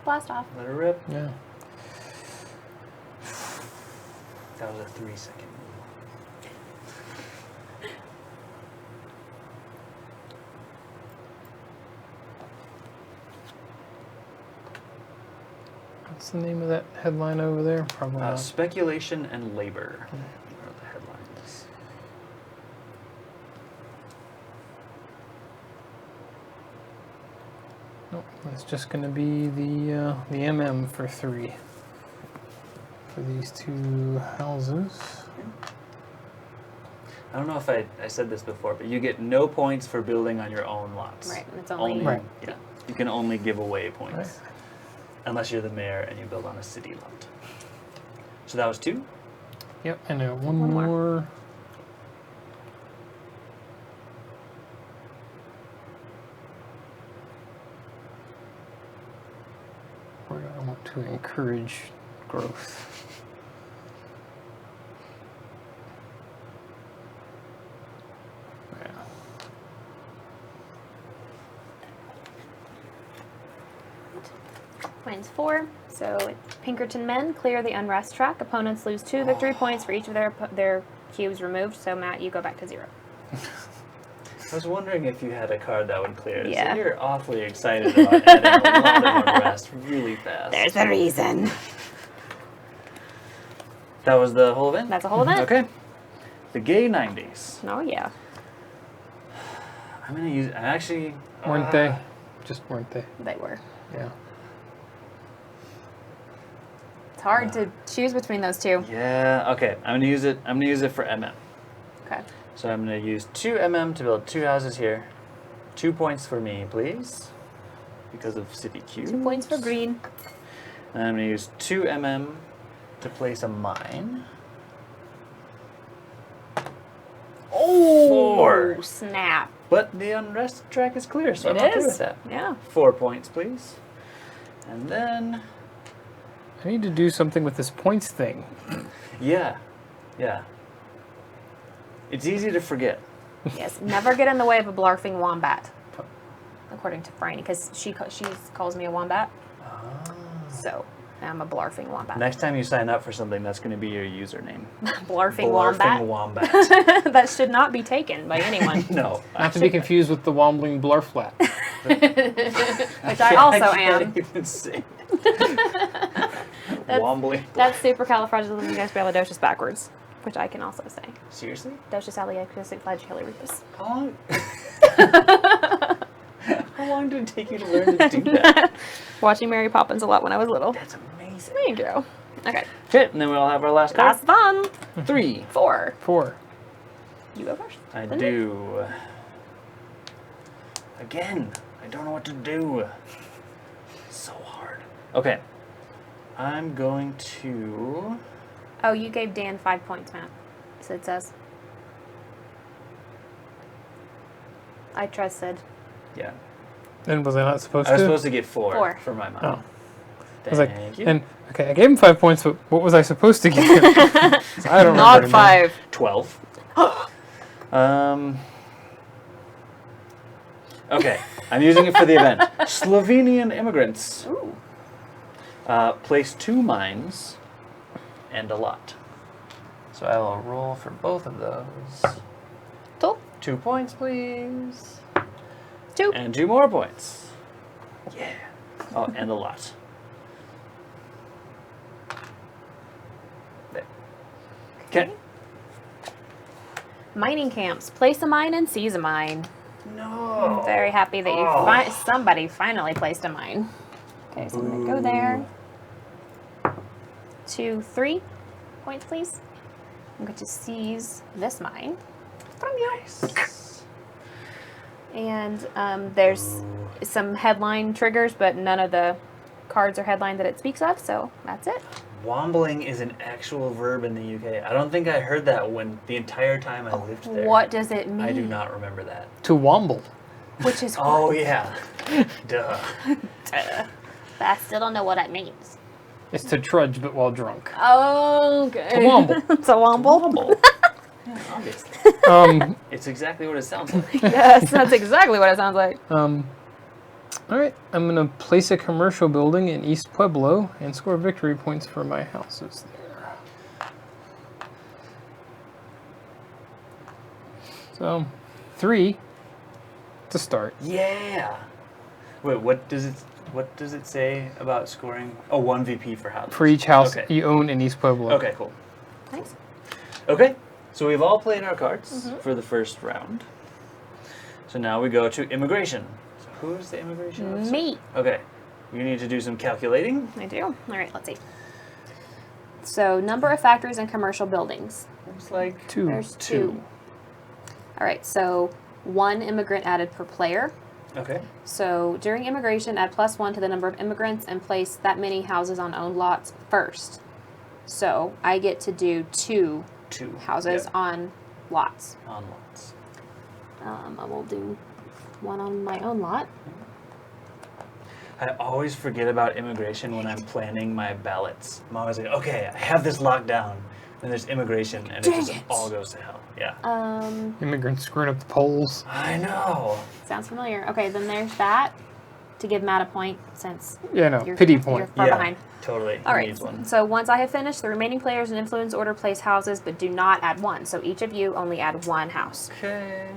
Blast off. Let her rip. Yeah. That was a 3-second move. What's the name of that headline over there? Probably not. Speculation and labor are the headlines. Nope, that's just going to be the MM for 3 for these 2 houses. I don't know if I said this before, but you get no points for building on your own lots. Right. And it's only. Right. Yeah. You can only give away points. Right. Unless you're the mayor and you build on a city lot. So that was 2? Yep, and one One more. more. Where do I want to encourage growth? Yeah. Mine's 4. So Pinkerton men clear the unrest track. Opponents lose 2 victory points for each of their cubes removed. So Matt, you go back to 0. I was wondering if you had a card that would clear it. Yeah. So you're awfully excited about adding a lot of unrest really fast. There's a reason. That was the whole event? That's a whole event. Okay. The gay 90s. Oh yeah. I'm going to use... Actually... Weren't they? Just weren't they? They were. Yeah. It's hard to choose between those 2. Yeah, okay. I'm going to use it. I'm going to use it for MM. Okay. So I'm going to use 2 MM to build 2 houses here. 2 points for me, please. Because of city cubes. 2 points for green. And I'm going to use 2 MM to place a mine. Oh, 4. snap. But the unrest track is clear, so It I'm okay is. with that. Yeah. 4 points, please. And then, I need to do something with this points thing. yeah. It's easy to forget. Yes. Never get in the way of a blarfing wombat. According to Franny, because she calls me a wombat. So I'm a blarfing wombat. Next time you sign up for something, that's going to be your username. Blarfing Blarfing wombat. wombat. That should not be taken by anyone. No. Not to be confused with the Wombling Blarflat. Which I also I am. can't even say. That's- Wombly. That's supercalifragilisticexpialidocious backwards, which I can also say. Seriously? Docious aliexistic flagellaripus. How long? How long did it take you to learn to do that? Watching Mary Poppins a lot when I was little. That's amazing. Thank you. Okay. Okay, and then we'll have our last card. That's fun. 3. 4. 4. You go first. I Then do. Again, I don't know what to do. So hard. Okay. I'm going to... Oh, you gave Dan 5 points, Matt. So it says. I trusted. Yeah. And was I not supposed I was to? supposed to get 4, 4. for my mom. Oh. I was Thank like, you. and okay, I gave him 5 points, but what was I supposed to give him? So I don't Not remember 5. 12. Okay, I'm using it for the event. Slovenian immigrants. Ooh. Place 2 mines and a lot. So I will roll for both of those. 2. 2 points, please. 2. And 2 more points. Yeah. Oh, and a lot. There. Okay. Mining camps. Place a mine and seize a mine. No. I'm very happy that you somebody finally placed a mine. Okay, so I'm going to go there. 2, 3 points, please. I'm going to seize this mine from you. Nice. And there's some headline triggers, but none of the cards are headline that it speaks of, so that's it. Wombling is an actual verb in the UK. I don't think I heard that when the entire time I lived there. What does it mean? I do not remember that. To womble. Which is Oh, yeah. Duh. I still don't know what it means. It's to trudge, but while drunk. Okay. To womble. It's a womble? Womble. Yeah, obviously. It's exactly what it sounds like. Yes, that's exactly what it sounds like. All right, I'm going to place a commercial building in East Pueblo and score victory points for my houses there. So, 3 to start. Yeah. Wait, what does it say about scoring? Oh, 1 VP for houses. For each house Okay. you own in East Pueblo. Okay, cool. Thanks. Okay, so we've all played our cards for the first round. So now we go to immigration. So who's the immigration officer? Me. Okay, you need to do some calculating. I do. All right, let's see. So, number of factories and commercial buildings. Looks like 2. There's 2. All right, so 1 immigrant added per player. Okay. So, during immigration, add +1 to the number of immigrants and place that many houses on owned lots first. So, I get to do 2 houses Yep. on lots. On lots. I will do 1 on my own lot. I always forget about immigration when I'm planning my ballots. I'm always like, okay, I have this locked down. Then there's immigration, and Dang it just it. all goes to hell. Yeah. Immigrants screwing up the polls. I know. Sounds familiar. Okay, then there's that to give Matt a point since Yeah, no, you're, pity you're point. far Yeah, behind. totally. All He right. needs one. So once I have finished, the remaining players in influence order place houses, but do not add 1. So each of you only add 1 house. Okay.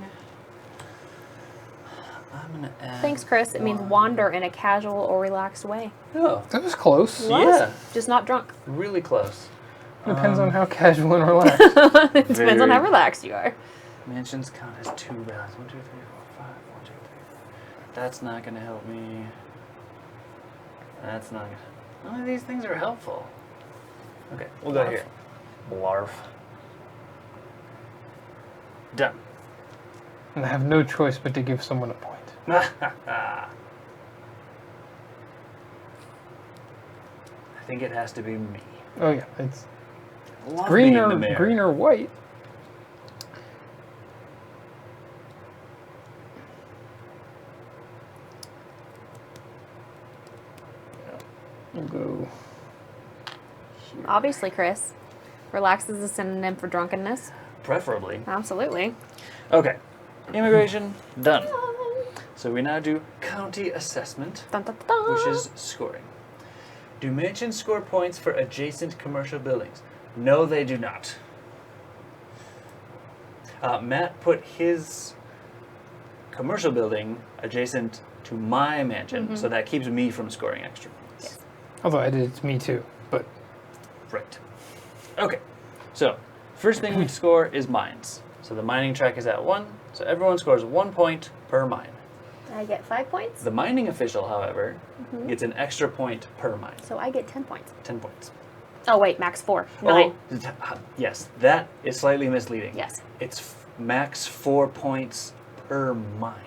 I'm gonna add. Thanks, Chris. It means wander in a casual or relaxed way. Oh, That was close. yeah, Just not drunk. really close. Depends on how casual and relaxed. It depends on how Very- relaxed you are. Mansions count as 2 ballots. 1, 2, 3, 4, 5. 1, 2, 3. That's not gonna help me. That's not gonna. None of these things are helpful. Okay, we'll go Blarf. here. Blarf. Done. And I have no choice but to give someone a point. I think it has to be me. Oh yeah, it's Love green being the or mayor. green or white. We'll go. Obviously, Chris. Relaxed is a synonym for drunkenness. Preferably. Absolutely. Okay. Immigration done. So we now do county assessment, Dun, dun, dun. which is scoring. Do mansions score points for adjacent commercial buildings? No, they do not. Matt put his commercial building adjacent to my mansion, so that keeps me from scoring extra points. Yes. Although I did it to me too, but Right. Okay. So, first thing we score is mines. So the mining track is at 1, so everyone scores 1 point per mine. I get 5 points. The mining official, however, gets an extra point per mine. So I get 10 points. 10 points. Oh, wait, max 4. 9. Oh, yes, that is slightly misleading. Yes. It's max 4 points per mine.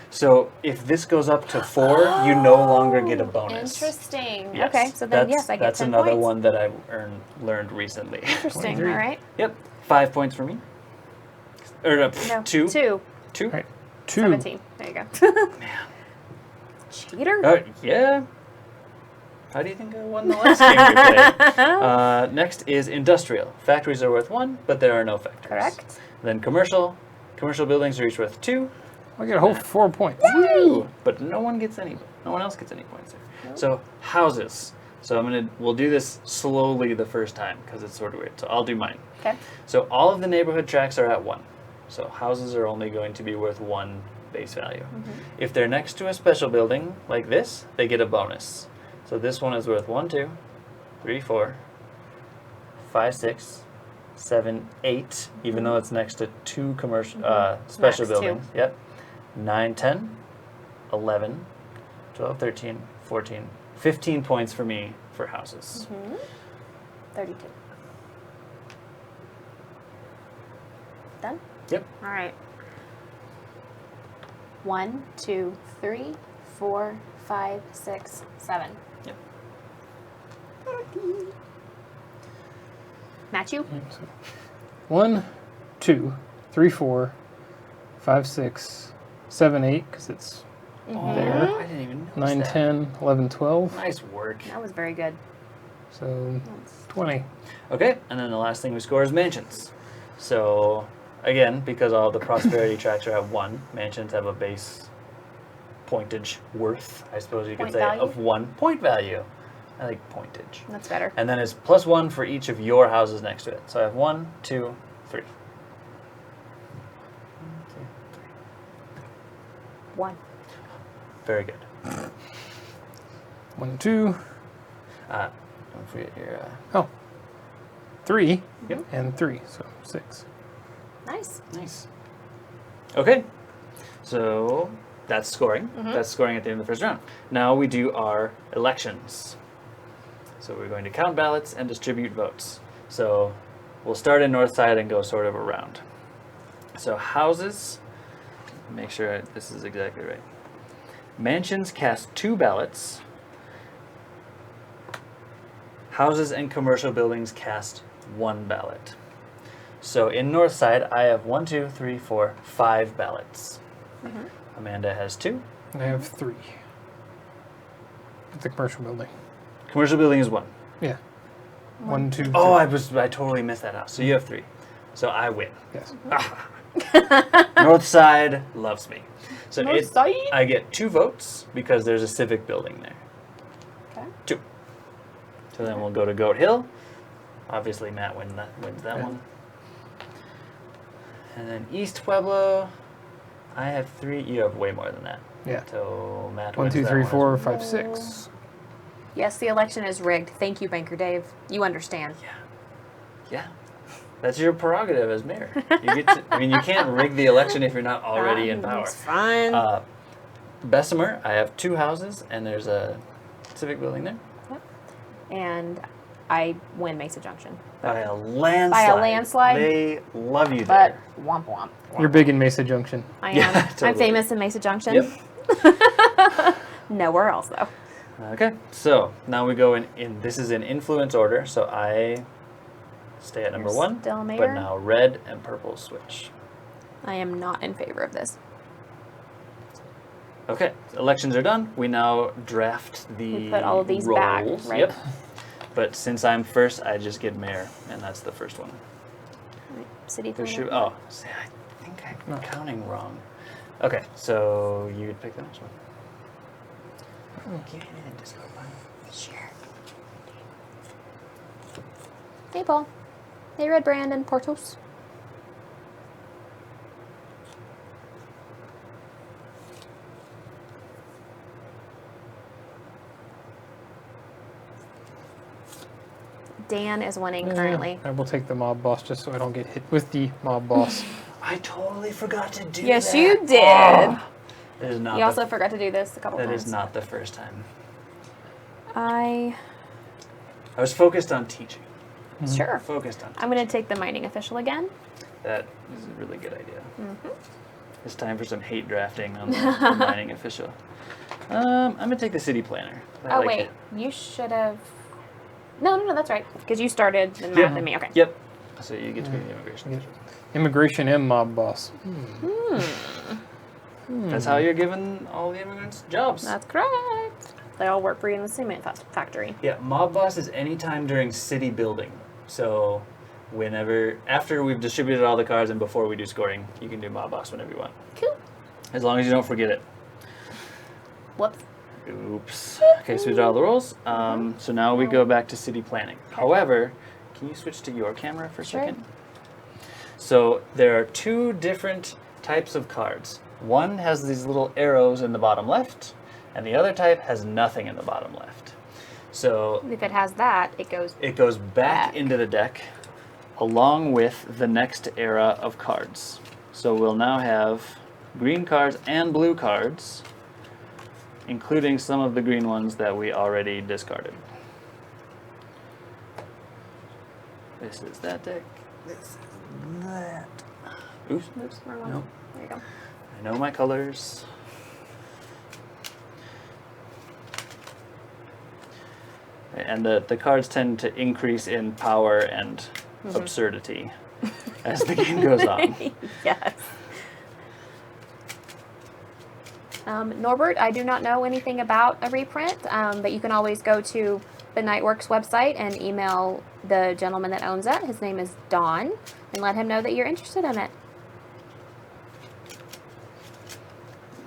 So if this goes up to 4, you no longer get a bonus. Interesting. Yes. Okay, so then yes, I get that's 10 another points. one that I learned recently. Interesting. 23. All right. Yep, 5 points for me. Or No, 2. 2. 2. Right. 2. 17. There you go. Man. Cheater. Yeah. How do you think I won the last game we played? Next is industrial. Factories are worth 1, but there are no factories. Correct. Then commercial. Commercial buildings are each worth 2. I get a whole 4 points. Woo! But no one else gets any points there. Nope. So houses. So we'll do this slowly the first time because it's sort of weird. So I'll do mine. Okay. So all of the neighborhood tracks are at 1. So houses are only going to be worth 1 base value. If they're next to a special building like this, they get a bonus. So this one is worth 1, 2, 3, 4, 5, 6, 7, 8, even though it's next to 2 commercial special Max 2. buildings. Yep. 9, 10, 11, 12, 13, 14, 15 points for me for houses. 32. Done? Yep. All right. 1, 2, 3, 4, 5, 6, 7. Yep. Match you? So 1, 2, 3, 4, 5, 6, 7, 8, because it's there. I didn't even notice 9, that. 10, 11, 12. Nice work. That was very good. So 20. Okay, and then the last thing we score is mansions. So, again, because all the prosperity tracks are at 1, mansions have a base pointage worth, I suppose you could Point say, value? of 1 point value. I like pointage. That's better. And then it's plus 1 for each of your houses next to it. So I have 1, 2, 3. 1. Very good. 1, 2, Don't forget your... 3, Yep. and 3. So 6. Nice. Nice. Okay, so that's scoring. That's scoring at the end of the first round. Now we do our elections. So we're going to count ballots and distribute votes. So we'll start in North Side and go sort of around. So houses, make sure this is exactly right. Mansions cast 2 ballots. Houses and commercial buildings cast 1 ballot. So in North Side, I have 1, 2, 3, 4, 5 ballots. Amanda has 2. And I have 3. It's a commercial building. Commercial building is 1. Yeah. 1, 2, 3. Oh, I totally missed that out. So you have 3. So I win. Yes. North Side loves me. So North Side? I get 2 votes because there's a civic building there. Okay. 2. So then we'll go to Goat Hill. Obviously Matt wins that Yeah. one. And then East Pueblo, I have 3. You have way more than that. Yeah. So Matt 1, wins 2, that 3, one as 4, well. 5, 6. Yes, the election is rigged. Thank you, Banker Dave. You understand. Yeah. That's your prerogative as mayor. You get to, I mean, you can't rig the election if you're not already in power. It's fine. Bessemer, I have 2 houses, and there's a civic building there. And I win Mesa Junction. By a landslide. By a landslide? They love you But there. womp womp. You're big in Mesa Junction. I am. Yeah, I'm totally. famous in Mesa Junction. Yep. Nowhere else though. Okay, so now we go in this is in influence order, so I stay at number You're 1. still mayor? But now red and purple switch. I am not in favor of this. Okay, elections are done. We now draft the We put all of these back, rolls. right? Yep. But since I'm first, I just get mayor, and that's the first one. City There planner. should, oh, see, I think I'm counting wrong. Okay, so you pick the next one. Get in, Disco Bun. Sure. Hey, Paul. Hey, Red Brand and Portos. Dan is winning currently. I will take the mob boss just so I don't get hit with the mob boss. I totally forgot to do that. Yes, you did. Oh. That is not. You also forgot to do this a couple That times. is not the first time. I was focused on teaching. sure. Focused on. I'm going to take the mining official again. That is a really good idea. Mm-hmm. It's time for some hate drafting on the mining official. I'm gonna take the city planner. Oh wait, you should have. No, that's right. Because you started the map Yep. than me. Okay. Yep. So you get to be the immigration Yeah. official. Immigration and mob boss. That's how you're giving all the immigrants jobs. That's correct. They all work for you in the cement factory. Yeah, mob boss is anytime during city building. So after we've distributed all the cards and before we do scoring, you can do mob boss whenever you want. Cool. As long as you don't forget it. Whoops. Oops. Okay, so we draw the rolls. So now we go back to city planning. However, can you switch to your camera for a Sure. second? So there are two different types of cards. One has these little arrows in the bottom left, and the other type has nothing in the bottom left. So If it has that, it goes. it goes back Back. into the deck along with the next era of cards. So we'll now have green cards and blue cards, including some of the green ones that we already discarded. This is that deck. This is that. Oops. Oops, wrong one. Nope. There you go. I know my colors. And the cards tend to increase in power and absurdity as the game goes on. Yes. Norbert, I do not know anything about a reprint, but you can always go to the Nightworks website and email the gentleman that owns it. His name is Dann, and let him know that you're interested in it.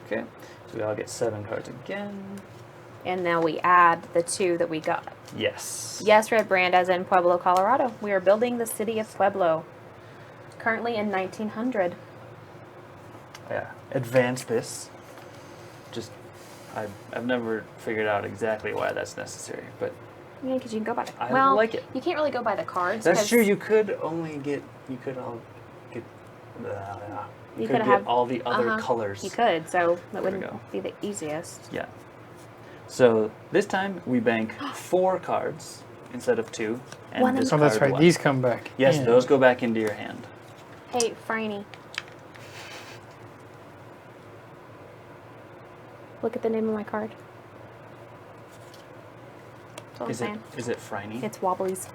Okay, so we all get 7 cards again. And now we add the 2 that we got. Yes. Yes, Red Brand, as in Pueblo, Colorado. We are building the city of Pueblo, currently in 1900. Yeah. Advance this. Just, I've never figured out exactly why that's necessary, but Yeah, because you can go by the I like it. You can't really go by the cards. that's 'cause true. You could all get all the other colors. You could, so that There we wouldn't go. be the easiest. Yeah. So this time we bank 4 cards instead of 2, and One and- discard Oh, that's right. 1. These come back. Yes, Yeah. those go back into your hand. Hey, Franny. Look at the name of my card. That's all I'm saying. Is it Franny? It's Wobblies.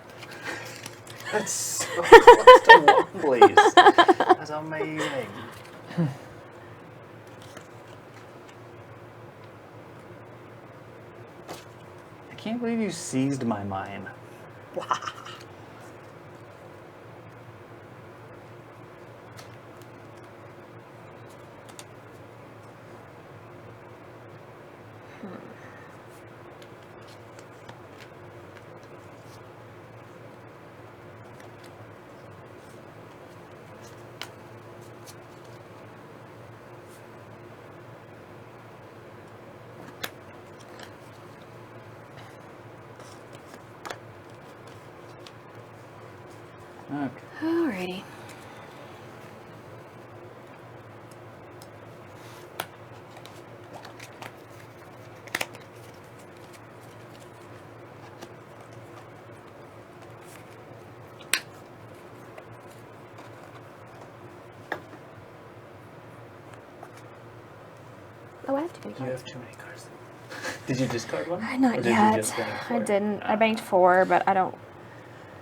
That's so close to Wobblies. That's amazing. I can't believe you seized my mine. Okay. Alrighty. Oh, I have too many You cards. have too many cards. Did you discard one? Or Not did you yet. just bank I 4? didn't. I banked 4, but I don't.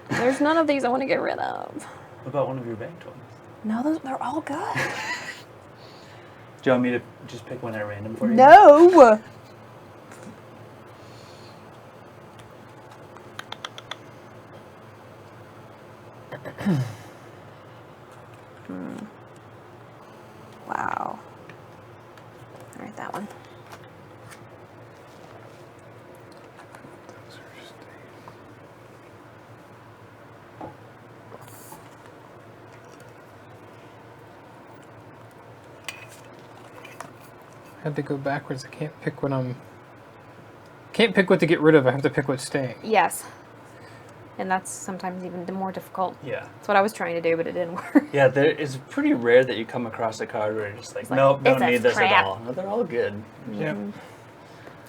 There's none of these I want to get rid of. What about one of your banked ones? No, they're all good. Do you want me to just pick one at random for you? No. Wow. All right, that one. I had to go backwards. I can't pick what I'm. Can't pick what to get rid of. I have to pick what's staying. Yes. and that's sometimes even more difficult. Yeah. That's what I was trying to do, but it didn't work. Yeah, it's pretty rare that you come across a card where you're just like, like, nope, don't this need is this crap. at all. No, they're all good. Yeah.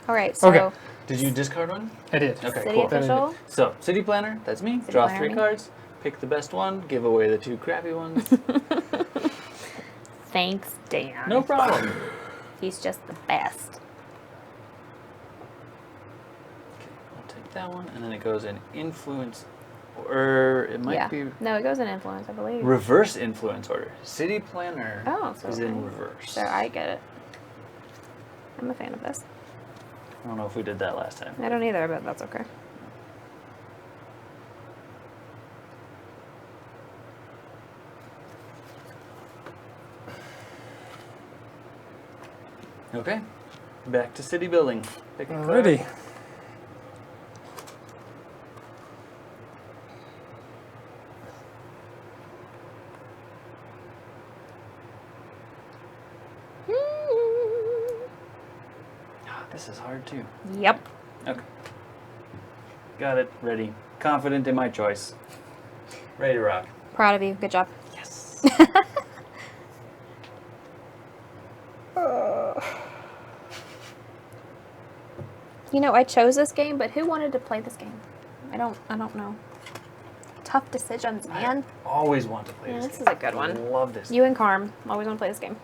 All right, so Okay. Did you discard one? I did. Okay, city cool. official. So, City Planner, that's me. City Draw Planner, 3 me. cards, pick the best one, give away the 2 crappy ones. Thanks, Dan. No problem. He's just the best. Okay, I'll take that one, and then it goes in influence, or it might be No, it goes in influence, I believe. reverse influence order. City Planner Oh, so is in reverse. So I get it. I'm a fan of this. I don't know if we did that last time. I don't either, but that's okay. Okay, back to city building. Pick a card. Alrighty. This is hard too. Yep. Okay. Got it. Ready. Confident in my choice. Ready to rock. Proud of you. Good job. Yes. You know, I chose this game, but who wanted to play this game? I don't know. Tough decisions, man. I always want to play Yeah, this this game. is a good one. Love this. You and Carm always want to play this game.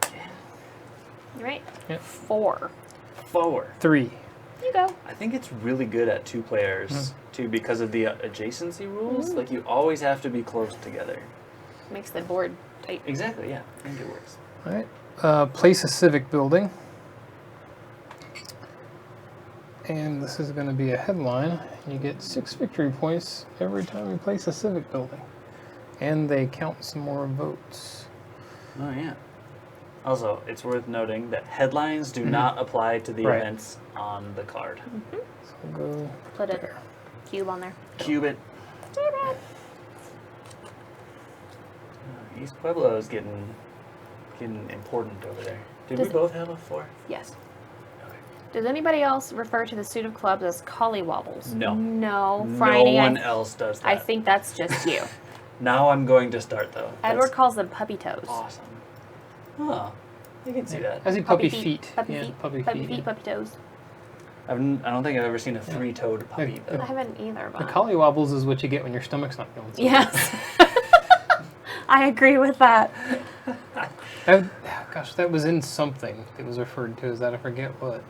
You right? Yep. 4. 4. 3. You go. I think it's really good at 2 players too because of the adjacency rules. Like you always have to be close together. Makes the board tight. Exactly. Yeah. I think it works. Alright. Place a civic building. And this is going to be a headline. You get 6 victory points every time you place a civic building. And they count some more votes. Oh yeah. Also, it's worth noting that headlines do not apply to the Right. events on the card. So we'll go Put a there. cube on there. Cube it. East Pueblo is getting important over there. Did Does we it- both have a 4? Yes. Okay. Does anybody else refer to the suit of clubs as collywobbles? No. No. Friday, No one else does that. I think that's just you. Now I'm going to start though. Edward That's calls them puppy toes. awesome. Oh, you can see that. I see puppy feet. Puppy Yeah, feet. puppy Puppy feet. feet. Puppy toes. I don't think I've ever seen a 3-toed puppy Yeah. though. I haven't either. The But collywobbles is what you get when your stomach's not going. So yes. I agree with that. Gosh, that was in something that was referred to as that. I forget what.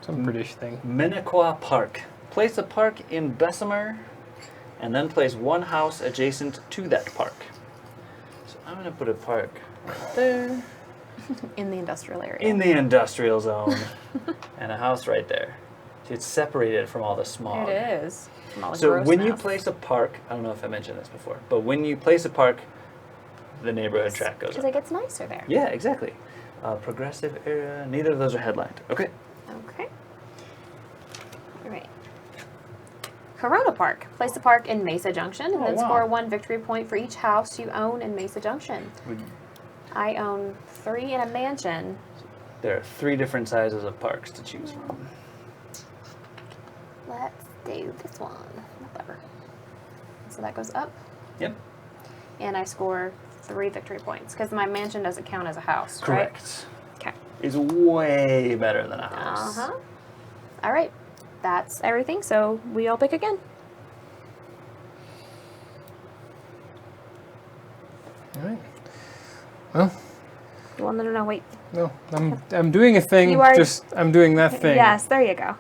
Some British thing. Minnequa Park. Place a park in Bessemer, and then place one house adjacent to that park. So I'm going to put a park right there, In the industrial area. in the industrial zone, and a house right there. So it's separated from all the smog. It is. From all the So when you grossness. place a park, I don't know if I mentioned this before, but when you place a park, the neighborhood track goes Because up. it gets nicer there. Yeah, exactly. Progressive area, neither of those are headlined. Okay. Okay. All right. Corona Park. Place a park in Mesa Junction and Oh, then wow. score 1 victory point for each house you own in Mesa Junction. I own 3 in a mansion. There are 3 different sizes of parks to choose from. Let's do this one. Whatever. So that goes up. Yep. And I score 3 victory points because my mansion doesn't count as a house, Correct. right? Okay. It's way better than a house. Uh-huh. All right. That's everything. So we all pick again. All right. Well, You want them to know? Wait. no, I'm doing a thing. You are- Just I'm doing that thing. Yes, there you go.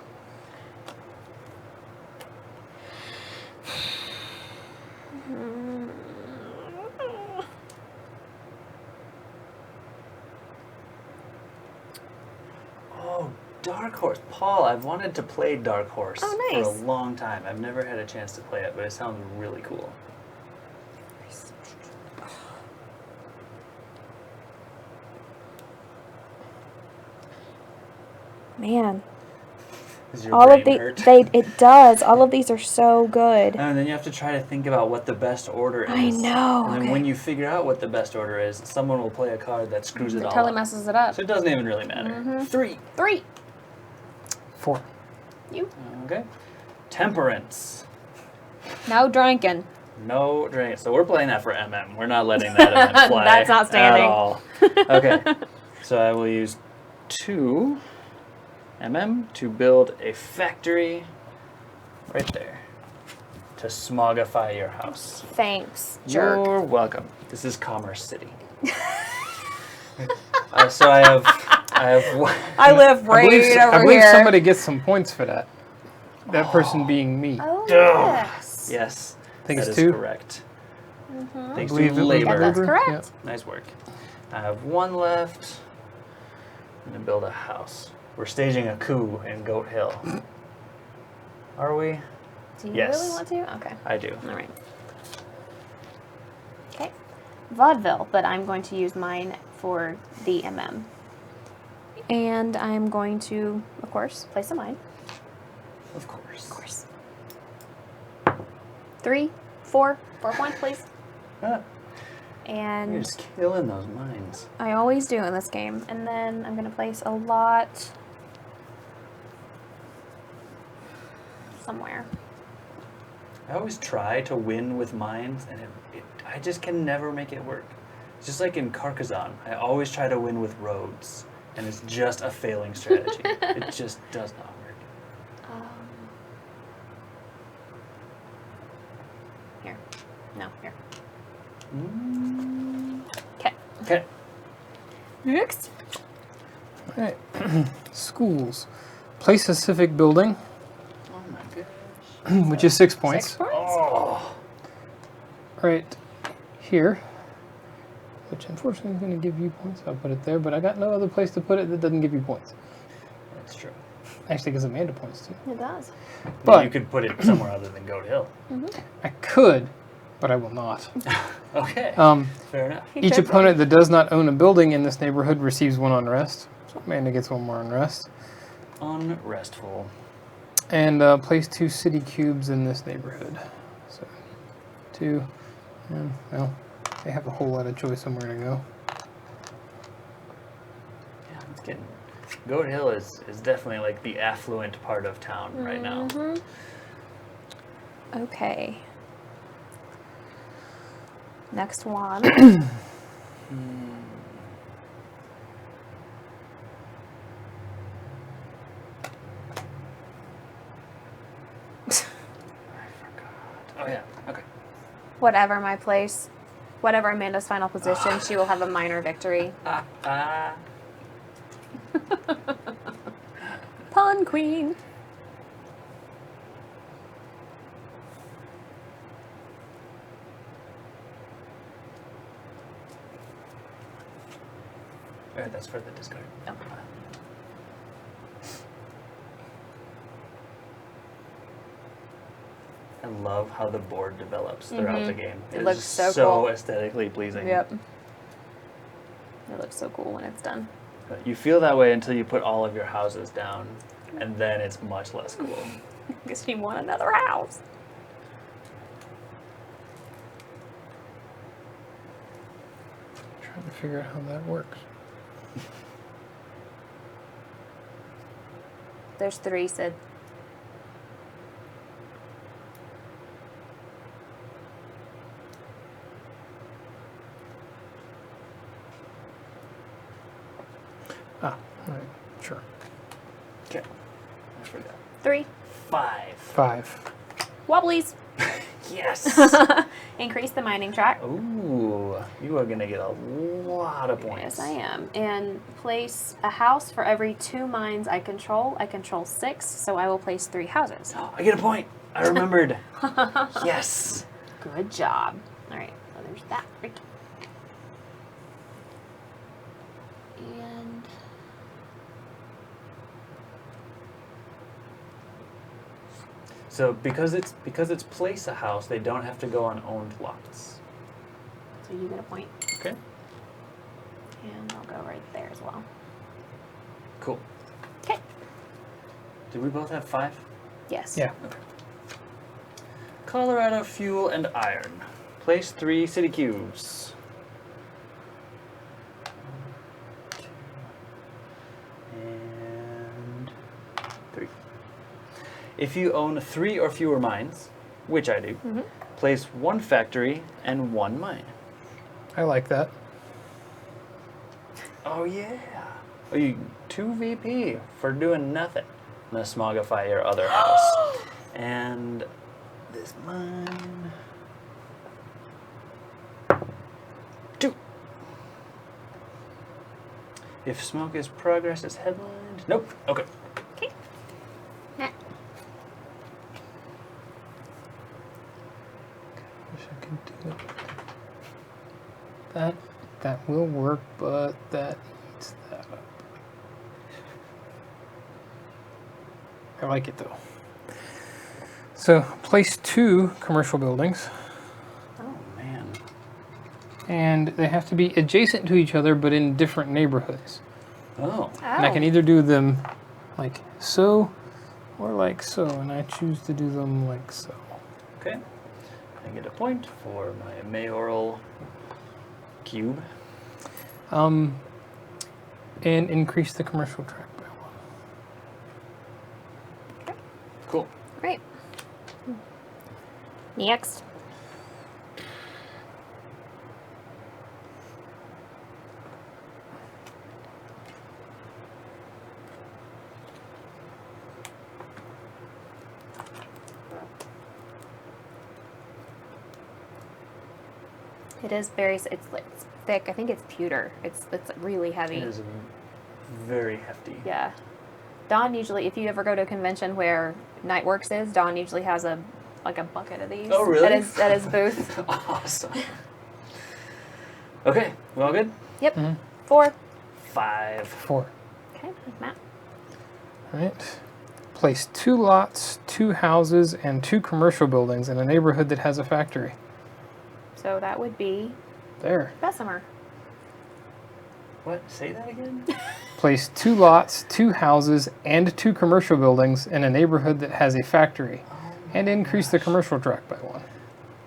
Oh, Dark Horse. Paul, I've wanted to play Dark Horse Oh, for a nice. long time. I've never had a chance to play it, but it sounds really cool. Man, Is your all of brain the hurt? it does. All of these are so good. And then you have to try to think about what the best order is. I know, And then okay. when you figure out what the best order is, someone will play a card that screws it It all totally up. messes it up. So it doesn't even really matter. 3. 3. 4. You. Okay. Temperance. No drinking. No drink. So we're playing that for MM. We're not letting that event fly. That's not standing. At all. Okay. So I will use 2 MM to build a factory right there to smogify your house. Thanks, jerk. You're welcome. This is Commerce City. So I have. I live right I over believe here. somebody gets some points for that. That person being me. Oh, Duh. yes. Yes. I think that it's is 2. correct. Mm-hmm. Thanks I believe to it was labor. That's labor. correct. Nice work. I have 1 left. I'm gonna build a house. We're staging a coup in Goat Hill. Are we? Do you Yes. really want to? Okay. I do. All right. Okay. Vaudeville, but I'm going to use mine for the MM. And I'm going to, of course, place a mine. Of course. Of course. 3, 4 points, please. Ah, you're And just killing those mines. I always do in this game. And then I'm going to place a lot somewhere. I always try to win with mines, and I just can never make it work. It's just like in Carcassonne. I always try to win with roads, and it's just a failing strategy. It just does not work. Here. No, here. Okay. Okay. Next. All right. Schools. Place a civic building, Oh my gosh. which is 6 points. 6 points. Oh. Right here, which unfortunately is going to give you points. I'll put it there, but I got no other place to put it that doesn't give you points. That's true. Actually, gives Amanda points too. It does. But you could put it somewhere other than Goat Hill. I could, but I will not. Okay. Fair enough. Each opponent that does not own a building in this neighborhood receives 1 unrest. So Amanda gets 1 more unrest. Unrestful. And place 2 city cubes in this neighborhood. So 2, and well, they have a whole lot of choice somewhere to go. Yeah, it's getting. Goat Hill is definitely like the affluent part of town right now. Okay. Next one. Oh yeah. Okay. Whatever my place, whatever Amanda's final position, she will have a minor victory. Pun queen. Alright, that's for the discard. Okay. I love how the board develops throughout the game. It is looks so so cool. aesthetically pleasing. Yep. It looks so cool when it's done. But you feel that way until you put all of your houses down, and then it's much less cool. Guess you want another house. Trying to figure out how that works. There's 3, Sid. Ah, all right, sure. Okay. I forgot. 3. 5. 5. Wobblies. Yes! Increase the mining track. Ooh, you are gonna get a lot of points. Yes, I am. And place a house for every 2 mines I control. I control 6, so I will place 3 houses. I get a point. I remembered. Yes. Good job. All right, so there's that. And So because it's place a house, they don't have to go on owned lots. so you get a point. Okay. And I'll go right there as well. Cool. Okay. Did we both have 5? Yes. Yeah. Colorado Fuel and Iron. Place 3 city cubes. 1, 2, and 3. If you own 3 or fewer mines, which I do, place 1 factory and 1 mine. I like that. Oh yeah. Oh, you 2 VP for doing nothing. I'm gonna smogify your other house. And this mine. 2. If smoke is progress is headlined. Nope. Okay. Okay. Nah. Wish I could do it. That will work, but that eats that up. I like it though. So place 2 commercial buildings, Oh man. and they have to be adjacent to each other, but in different neighborhoods. Oh. And I can either do them like so, or like so, and I choose to do them like so. Okay. I get a point for my mayoral cube. And increase the commercial track by 1. Cool. Great. Next. It is very, it's thick. I think it's pewter. It's really heavy. It is very hefty. Yeah. Don usually, if you ever go to a convention where Nightworks is, Don usually has a bucket of these. Oh, really? At his booth. Awesome. Okay, we all good? Yep. Mhm. 4. 5. 4. Okay, Matt. All right. Place 2 lots, 2 houses, and 2 commercial buildings in a neighborhood that has a factory. So that would be There. Bessemer. What? Say that again? Place 2 lots, 2 houses, and 2 commercial buildings in a neighborhood that has a factory, and increase the commercial track by 1.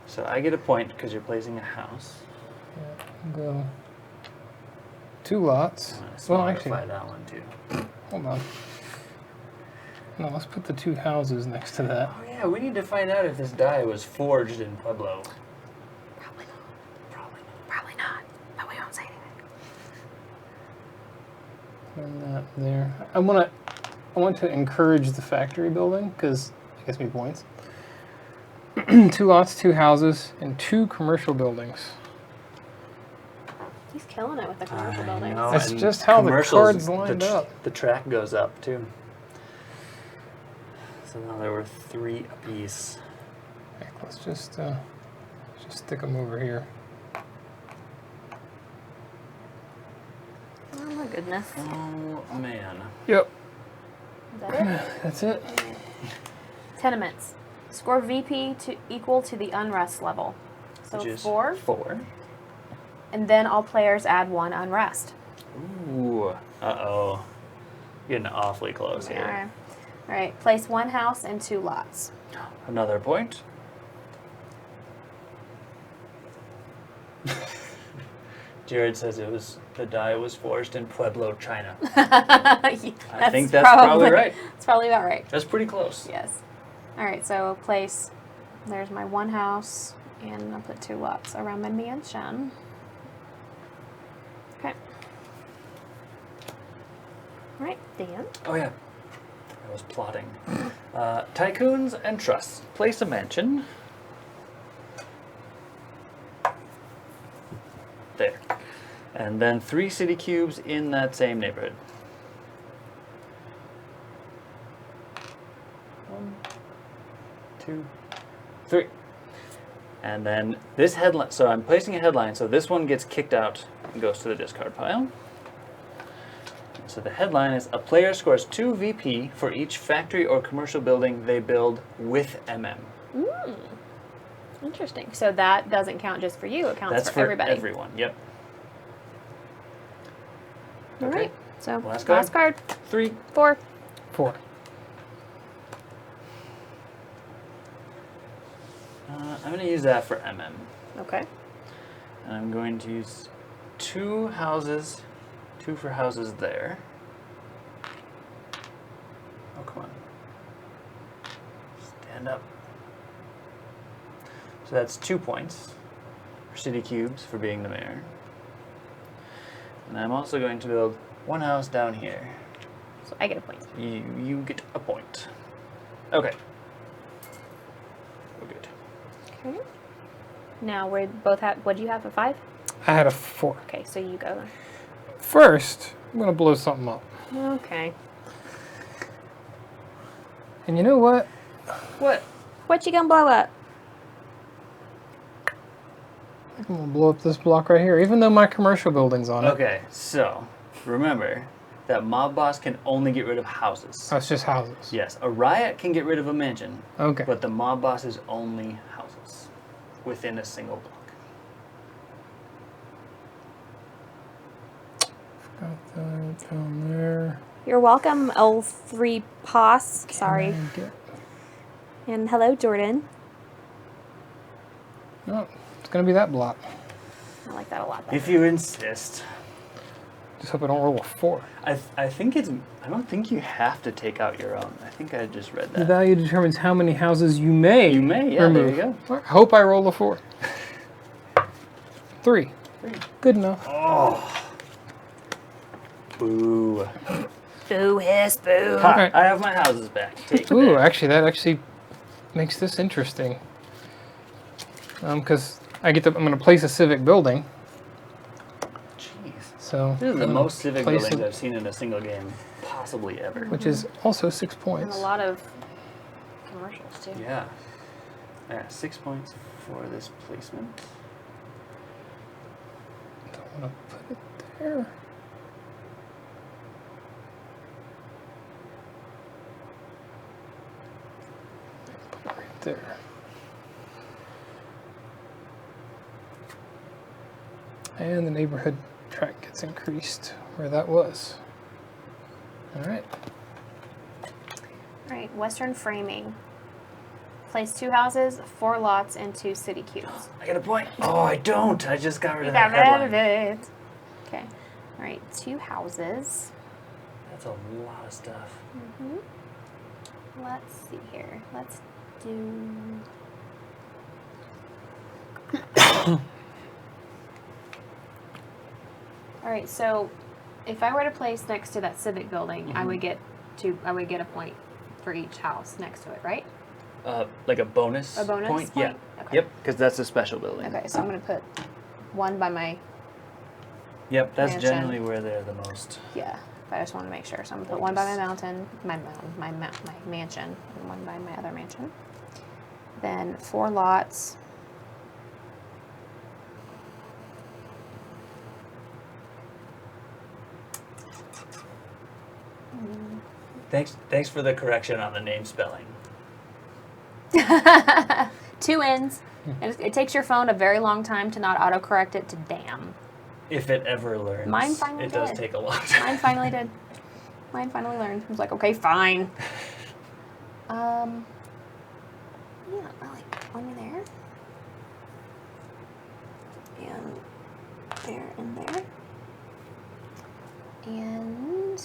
So I get a point because you're placing a house. Go 2 lots. I'm gonna Well, smogify actually, that one too. hold on. No, let's put the 2 houses next to that. Oh yeah, we need to find out if this die was forged in Pueblo. Probably not. Probably not. Probably not. But we won't say anything. And that there. I want to encourage the factory building because it gets me points. 2 lots, 2 houses, and 2 commercial buildings. He's killing it with the commercial I buildings. know, That's and just how the commercials, cards lined up. The track goes up too. So now there were 3 apiece. Okay, let's just stick them over here. Oh my goodness. Oh man. Yep, Is that it? that's it. Tenements. Score VP to equal to the unrest level. So Which is 4. 4. And then all players add 1 unrest. Ooh. Uh-oh. Getting awfully close All here. right. All right. Place 1 house and 2 lots. Another point. Jared says the die was forged in Pueblo, China. I think that's probably right. That's probably about right. That's pretty close. Yes. All right. So place. There's my 1 house, and I'll put 2 lots around my mansion. Okay. All right, Dan. Oh yeah, I was plotting. Tycoons and trusts. Place a mansion. There. And then 3 city cubes in that same neighborhood. 1, 2, 3. And then this headline, so I'm placing a headline, so this one gets kicked out and goes to the discard pile. So the headline is, a player scores 2 VP for each factory or commercial building they build with MM. Interesting. So that doesn't count just for you, it counts That's for everybody. everyone, yep. All Okay. right. So Last card. 3. 4. 4. I'm going to use that for MM. Okay. And I'm going to use 2 houses, 2 for houses there. Oh, come on. Stand up. So that's 2 points for City Cubes for being the mayor. And I'm also going to build one house down here. So I get a point. You get a point. Okay. We're good. Okay. Now we both have. What do you have? A 5? I had a 4. Okay, so you go then. First, I'm gonna blow something up. Okay. And you know what? What? What you gonna blow up? I'm gonna blow up this block right here, even though my commercial building's on it. Okay, so remember that mob boss can only get rid of houses. That's just houses. Yes, a riot can get rid of a mansion, Okay. but the mob boss is only houses within a single block. Got that down there. You're welcome, L3 Poss. Sorry. Can I get- And hello, Jordan. No, it's gonna be that block. I like that a lot better. If you insist. Just hope I don't roll a 4. I think it's. I don't think you have to take out your own. I think I just read The that. value determines how many houses you may. You may, yeah, remove. there you go. I hope I roll a 4. 3. Good enough. Oh. Boo. Boo hiss, boo. Ha, Alright. I have my houses back. Take Ooh, that. actually, that actually makes this interesting. Because I'm gonna place a civic building. Jeez. So This is the I'm gonna most civic place buildings it, I've seen in a single game, possibly ever. which is also 6 And points. a lot of commercials, too. Yeah. Yeah, 6 points for this placement. Don't want to put it there. Put it right there. And the neighborhood track gets increased where that was. All right. All right, Western framing. Place 2 houses, 4 lots, and 2 city cubes. I get a point. Oh, I don't. I just got rid You of got that rid of headline. it. Okay. All right, 2 houses. That's a lot of stuff. Let's see here. Let's do. All right, so if I were to place next to that civic building, I would get a point for each house next to it, right? Like a bonus A bonus point? point? Yeah. Okay. Yep, because that's a special building. Okay, so I'm gonna put 1 by my Yep, that's Mansion. generally where they're the most. yeah. I just want to make sure. So I'm gonna put 1 by my mountain, my mansion, and 1 by my other mansion. Then 4 lots. Thanks for the correction on the name spelling. 2 ends. It takes your phone a very long time to not autocorrect it to damn. If it ever learns. Mine finally It does did. take a long time. Mine finally did. Mine finally learned. I was like, okay, fine. Yeah, I like 1 there. And there and there. And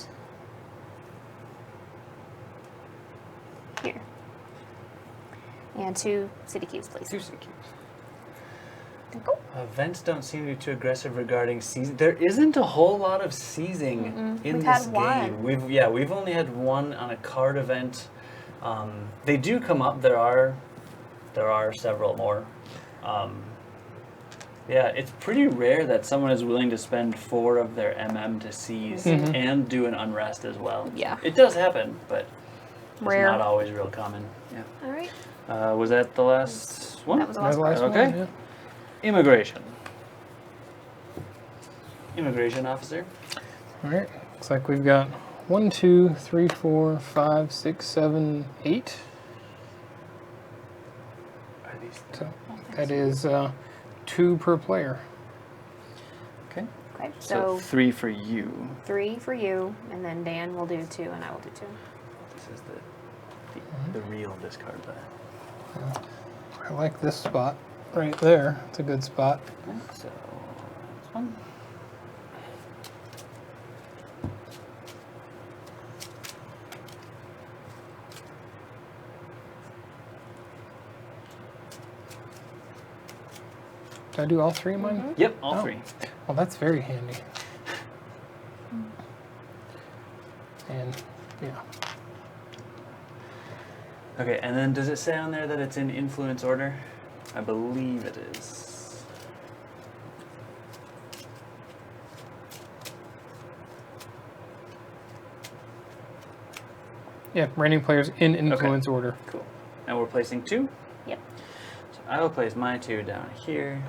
here. And 2 city cubes, please. 2 city cubes. Cool. Events don't seem to be too aggressive regarding seizing. There isn't a whole lot of seizing in We've this had game. one. We've only had 1 on a card event. They do come up. There are several more. Yeah, it's pretty rare that someone is willing to spend 4 of their MM to seize and do an unrest as well. Yeah. It does happen, but Rare. it's not always real common. Yeah. All right. Was that the last one? That was the That was last the part. last Okay. one. Immigration. Immigration officer. Yeah. All right. Looks like we've got 1, 2, 3, 4, 5, 6, 7, 8. Are these So that is 2 per player. okay? Okay, So so 3 for you. 3 for you, and then Dan will do 2, and I will do 2. This is the real discard pile. I like this spot right there. It's a good spot. Okay, so this one. Do I do all three of mine? Mhm. Yep, all Oh. 3. Well, that's very handy. And yeah, Okay, and then does it say on there that it's in influence order? I believe it is. yeah, ranking players in influence order. Cool. And we're placing 2? Yep. So I will place my 2 down here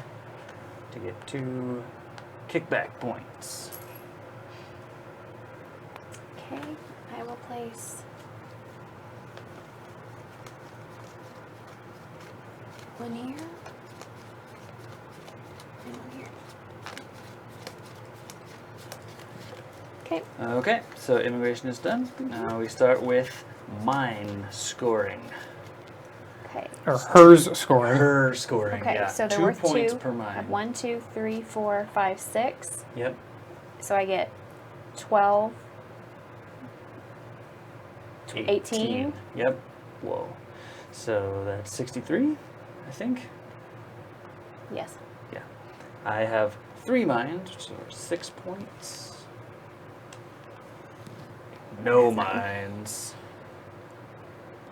to get 2 kickback points. Okay, I will place one here and one here. Okay, Okay, so immigration is done. Now we start with mine scoring. okay. Or hers scoring. Her scoring, Okay, yeah. so they're 2 worth points 2. per I mine. have 1, 2, 3, 4, 5, 6. Yep. So I get 12, 18. Yep. Whoa. So that's 63, I think. Yes. Yeah. I have 3 mines, so 6 points. No mines.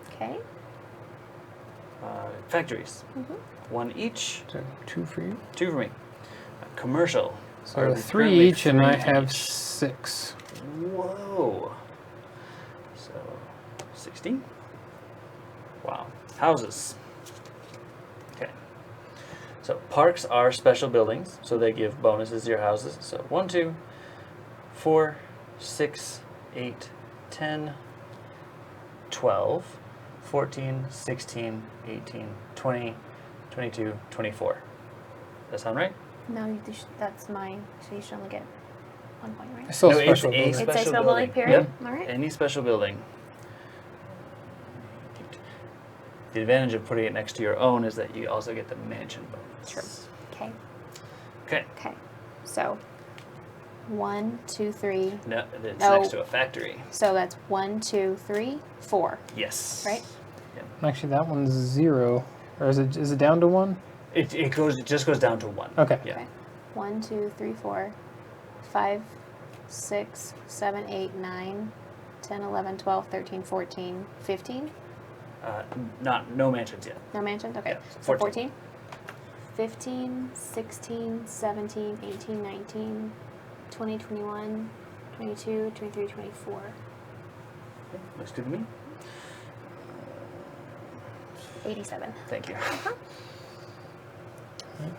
Okay. Factories. Mhm. 1 each. So 2 for you. 2 for me. Commercial. So Are 3 currently each, and I 3 have each. 6. Whoa. So 60. Wow. Houses. Okay. So parks are special buildings, so they give bonuses to your houses. So 1, 2, 4, 6, 8, 10, 12, 14, 16, 18, 20, 22, 24. Does that sound right? No, that's mine. So you should only get 1 point, right? It's still No, a it's special a building. It's a special special building, building. period? Yep. All right. Any special building. The advantage of putting it next to your own is that you also get the mansion bonus. True. Okay. Okay. Okay. So 1, 2, 3. No, it's No. next to a factory. So that's 1, 2, 3, 4. Yes. Right? Actually, that one's 0. Or is it down to 1? It just goes down to 1. Okay. Yeah. Okay. 1, 2, 3, 4, 5, 6, 7, 8, 9, 10, 11, 12, 13, 14, 15. No mansions yet. No mansions? Okay. Yeah, So 14. 14. 15, 16, 17, 18, 19, 20, 21, 22, 23, 24. Okay, looks good to me. 87. Thank you. Alright,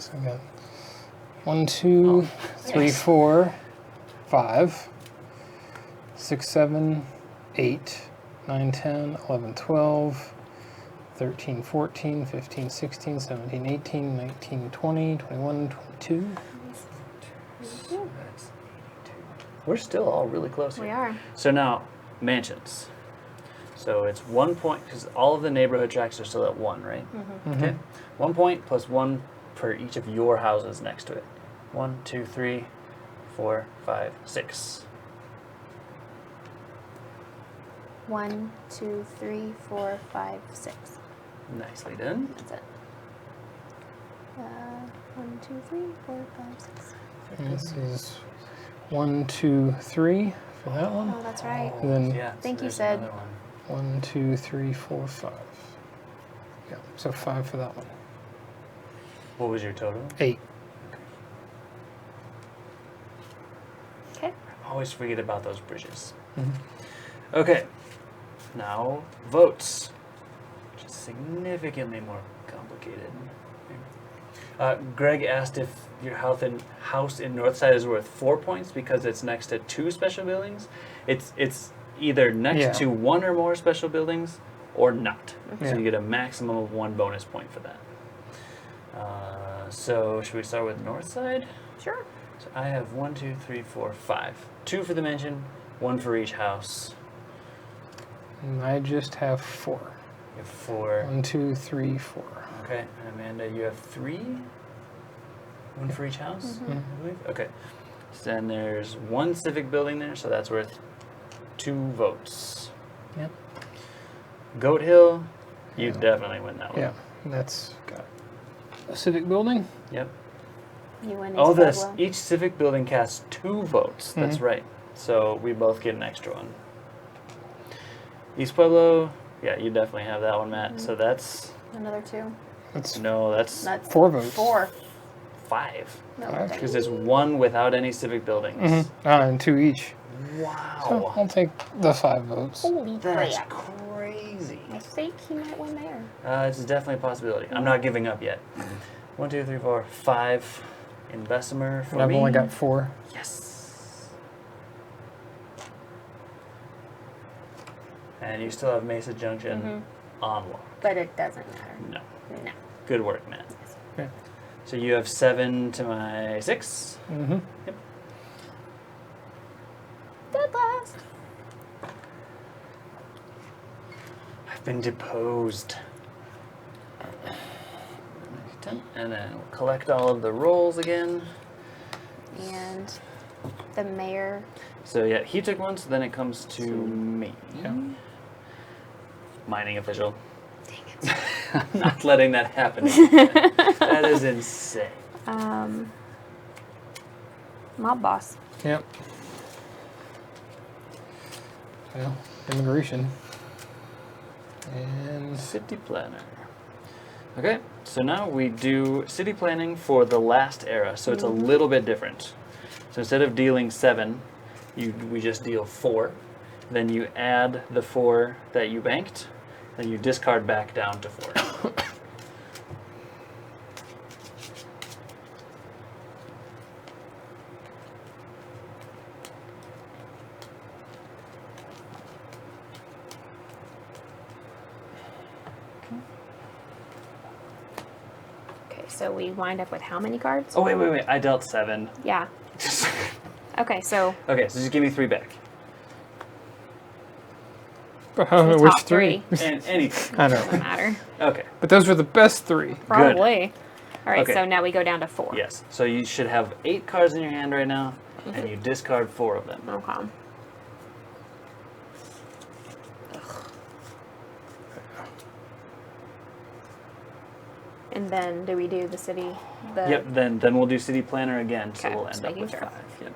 so we got 1, 2, 3, Yes. 4, 5, 6, 7, 8, 9, 10, 11, 12, 13, 14, 15, 16, 17, 18, 19, 20, 21, 22. That's 82. We're still all really close here. We are. So now, mansions. So it's 1 point, because all of the neighborhood tracks are still at 1, right? Okay. 1 point plus 1 per each of your houses next to it. 1, 2, 3, 4, 5, 6. 1, 2, 3, 4, 5, 6. Nicely done. That's it. 1, 2, 3, 4, 5, 6. And this is 1, 2, 3 for that one. Oh, that's right. And then Yeah. Think you there's said- another one. 1, 2, 3, 4, 5. Yeah, so 5 for that one. What was your total? 8. Okay. I always forget about those bridges. Mhm. Okay. Now, votes. Which is significantly more complicated. Greg asked if your house in Northside is worth 4 points because it's next to 2 special buildings. It's either next Yeah. to 1 or more special buildings or not. Yeah. So you get a maximum of 1 bonus point for that. So should we start with Northside? Sure. So I have 1, 2, 3, 4, 5. 2 for the mansion, 1 for each house. And I just have 4. You have 4. 1, 2, 3, 4. Okay, and Amanda, you have 3? 1 for each house, Mhm. I believe? Okay. So then there's 1 civic building there, so that's worth 2 votes. Yep. Goat Hill, you Yeah. definitely win that one. Yeah, and that's got a civic building. Yep. You win each Oh, Pueblo. each civic building casts 2 votes. That's right. So we both get an extra one. East Pueblo, yeah, you definitely have that one, Matt. So that's Another 2. That's that's 4 votes. 4. 5 No, Five. dang. because it's 1 without any civic buildings. And 2 each. Wow, So I'll take the 5 votes. Holy that's crap. crazy. I think he might win there. It's definitely a possibility. I'm not giving up yet. 1, 2, 3, 4, 5 in Bessemer for And I've me. only got 4. Yes. And you still have Mesa Junction on lock. But it doesn't matter. No. No. Good work, Matt. Okay. So you have 7 to my 6. Mm-hmm. Yep. Dead last. I've been deposed. And then we'll collect all of the rolls again. And the mayor. So yeah, he took one, so then it comes to me. Yeah. Mining official. Dang it. I'm not letting that happen. That is insane. Mob boss. Yep. Well, immigration. And City planner. Okay, so now we do city planning for the last era, so it's a little bit different. So instead of dealing 7, we just deal 4. Then you add the 4 that you banked, then you discard back down to 4. Okay, so we wind up with how many cards? Oh, wait, I dealt 7. Yeah. Okay, so Okay, so just give me 3 back. but I don't know the which top 3. And anything. I doesn't know. matter. Okay, But those were the best 3. Probably. All right, Okay. so now we go down to 4. yes. So you should have 8 cards in your hand right now, and you discard 4 of them. Okay. And then do we do the city? Yep, then we'll do city planner again, so Okay, we'll just end up making with sure. 5. Yep.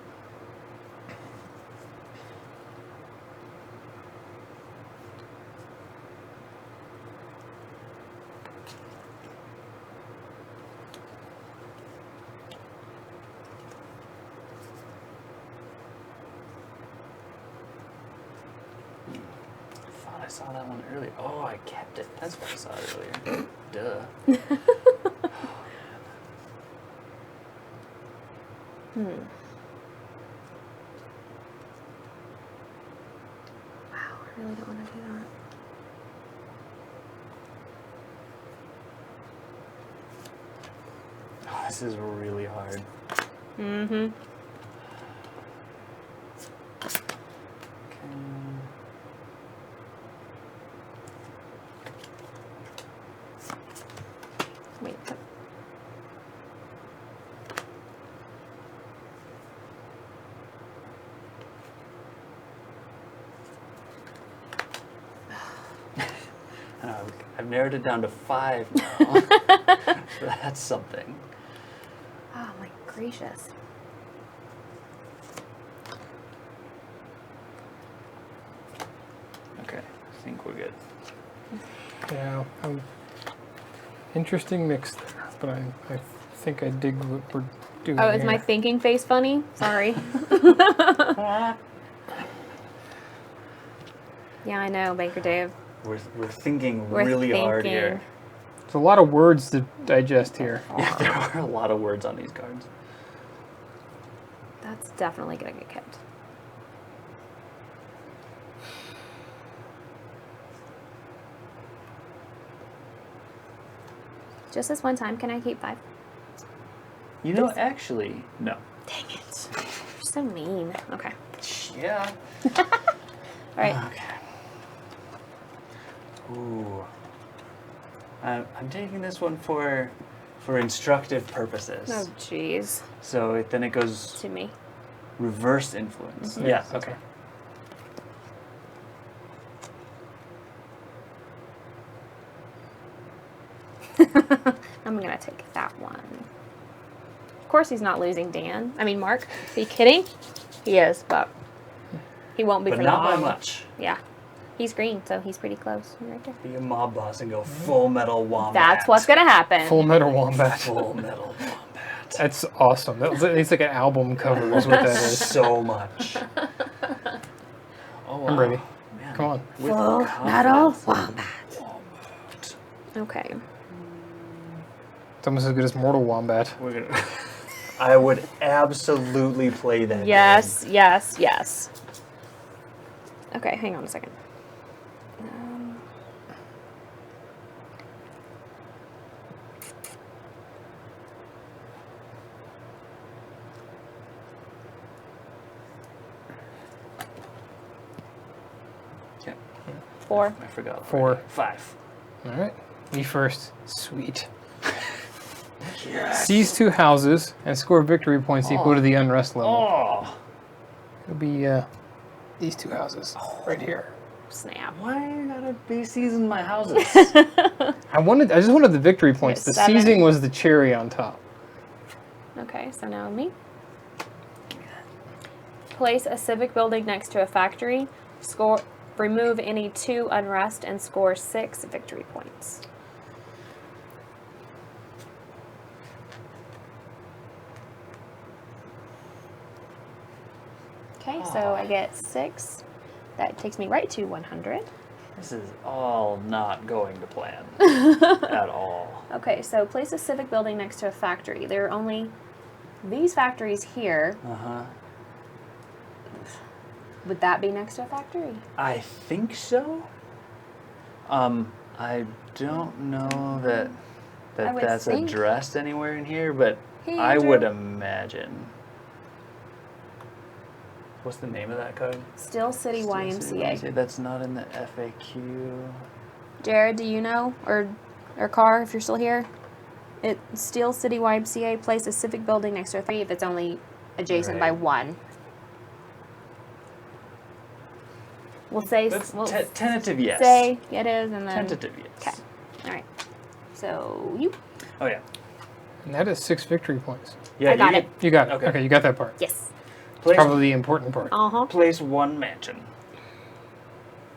I thought I saw that one earlier. Oh, I kept it. That's why I saw it earlier. Duh. Wow, I really don't want to do that. Oh, this is really hard. Mm-hmm. Okay. Wait. I've narrowed it down to 5 now. That's something. Oh my gracious. Okay, I think we're good. Yeah. Interesting mix there. But I think I dig what we're doing Oh, is here. my thinking face funny? Sorry. Yeah, I know, Banker Dave. We're thinking We're really hard thinking. here. There's a lot of words to digest here. Yeah, there are a lot of words on these cards. That's definitely gonna get kept. Just this one time, can I keep 5? You know, actually, no. Dang it. You're so mean. Okay. Yeah. All right. Okay. Ooh. I'm taking this one for instructive purposes. Oh, jeez. So then it goes To me. reverse influence. Mhm. Yeah. Yes, Okay. I'm gonna take that one. Of course he's not losing Dan. I mean, Mark. Are you kidding? He is, but he won't be But for not by long. much. Yeah. He's green, so he's pretty close. Right there. Be a mob boss and go full metal wombat. That's what's going to happen. Full Metal Wombat. Full metal wombat. That's awesome. It's like an album cover is what that is. So much. Oh, wow. I'm ready. Man. Come on. With Full metal confidence. wombat. Okay. It's almost as good as Mortal Wombat. We're gonna. I would absolutely play that. Yes, yes, yes. Okay, hang on a second. Okay. 4. I forgot. 4. 5. All right. Me first. Sweet. Yes. Seize 2 houses and score victory points equal to the unrest level. Oh. It'll be these 2 houses right here. Snap. Why you gotta be seizing my houses? I just wanted the victory points. The 7. seizing was the cherry on top. Okay, so now me. Place a civic building next to a factory. Remove any 2 unrest and score 6 victory points. Okay, so I get 6. That takes me right to 100. This is all not going to plan at all. Okay, so place a civic building next to a factory. There are only these factories here. Uh-huh. Would that be next to a factory? I think so. I don't know that I would that's think addressed anywhere in here, but Hey, I Andrew. would imagine. What's the name of that card? Steel City Steel City YMCA. That's not in the FAQ. Jared, do you know? Or Carr, if you're still here? It's Steel City YMCA. Place a civic building next to a 3 if it's only adjacent by Right. 1. We'll say... That's we'll tentative yes. say it is, and then... Tentative yes. Okay. All right. So, you... Oh yeah. And that is 6 victory points. Yeah, I got you it. You got it. Okay. Okay, you got that part. Yes. Place, Probably the important part. Uh-huh. place 1 mansion.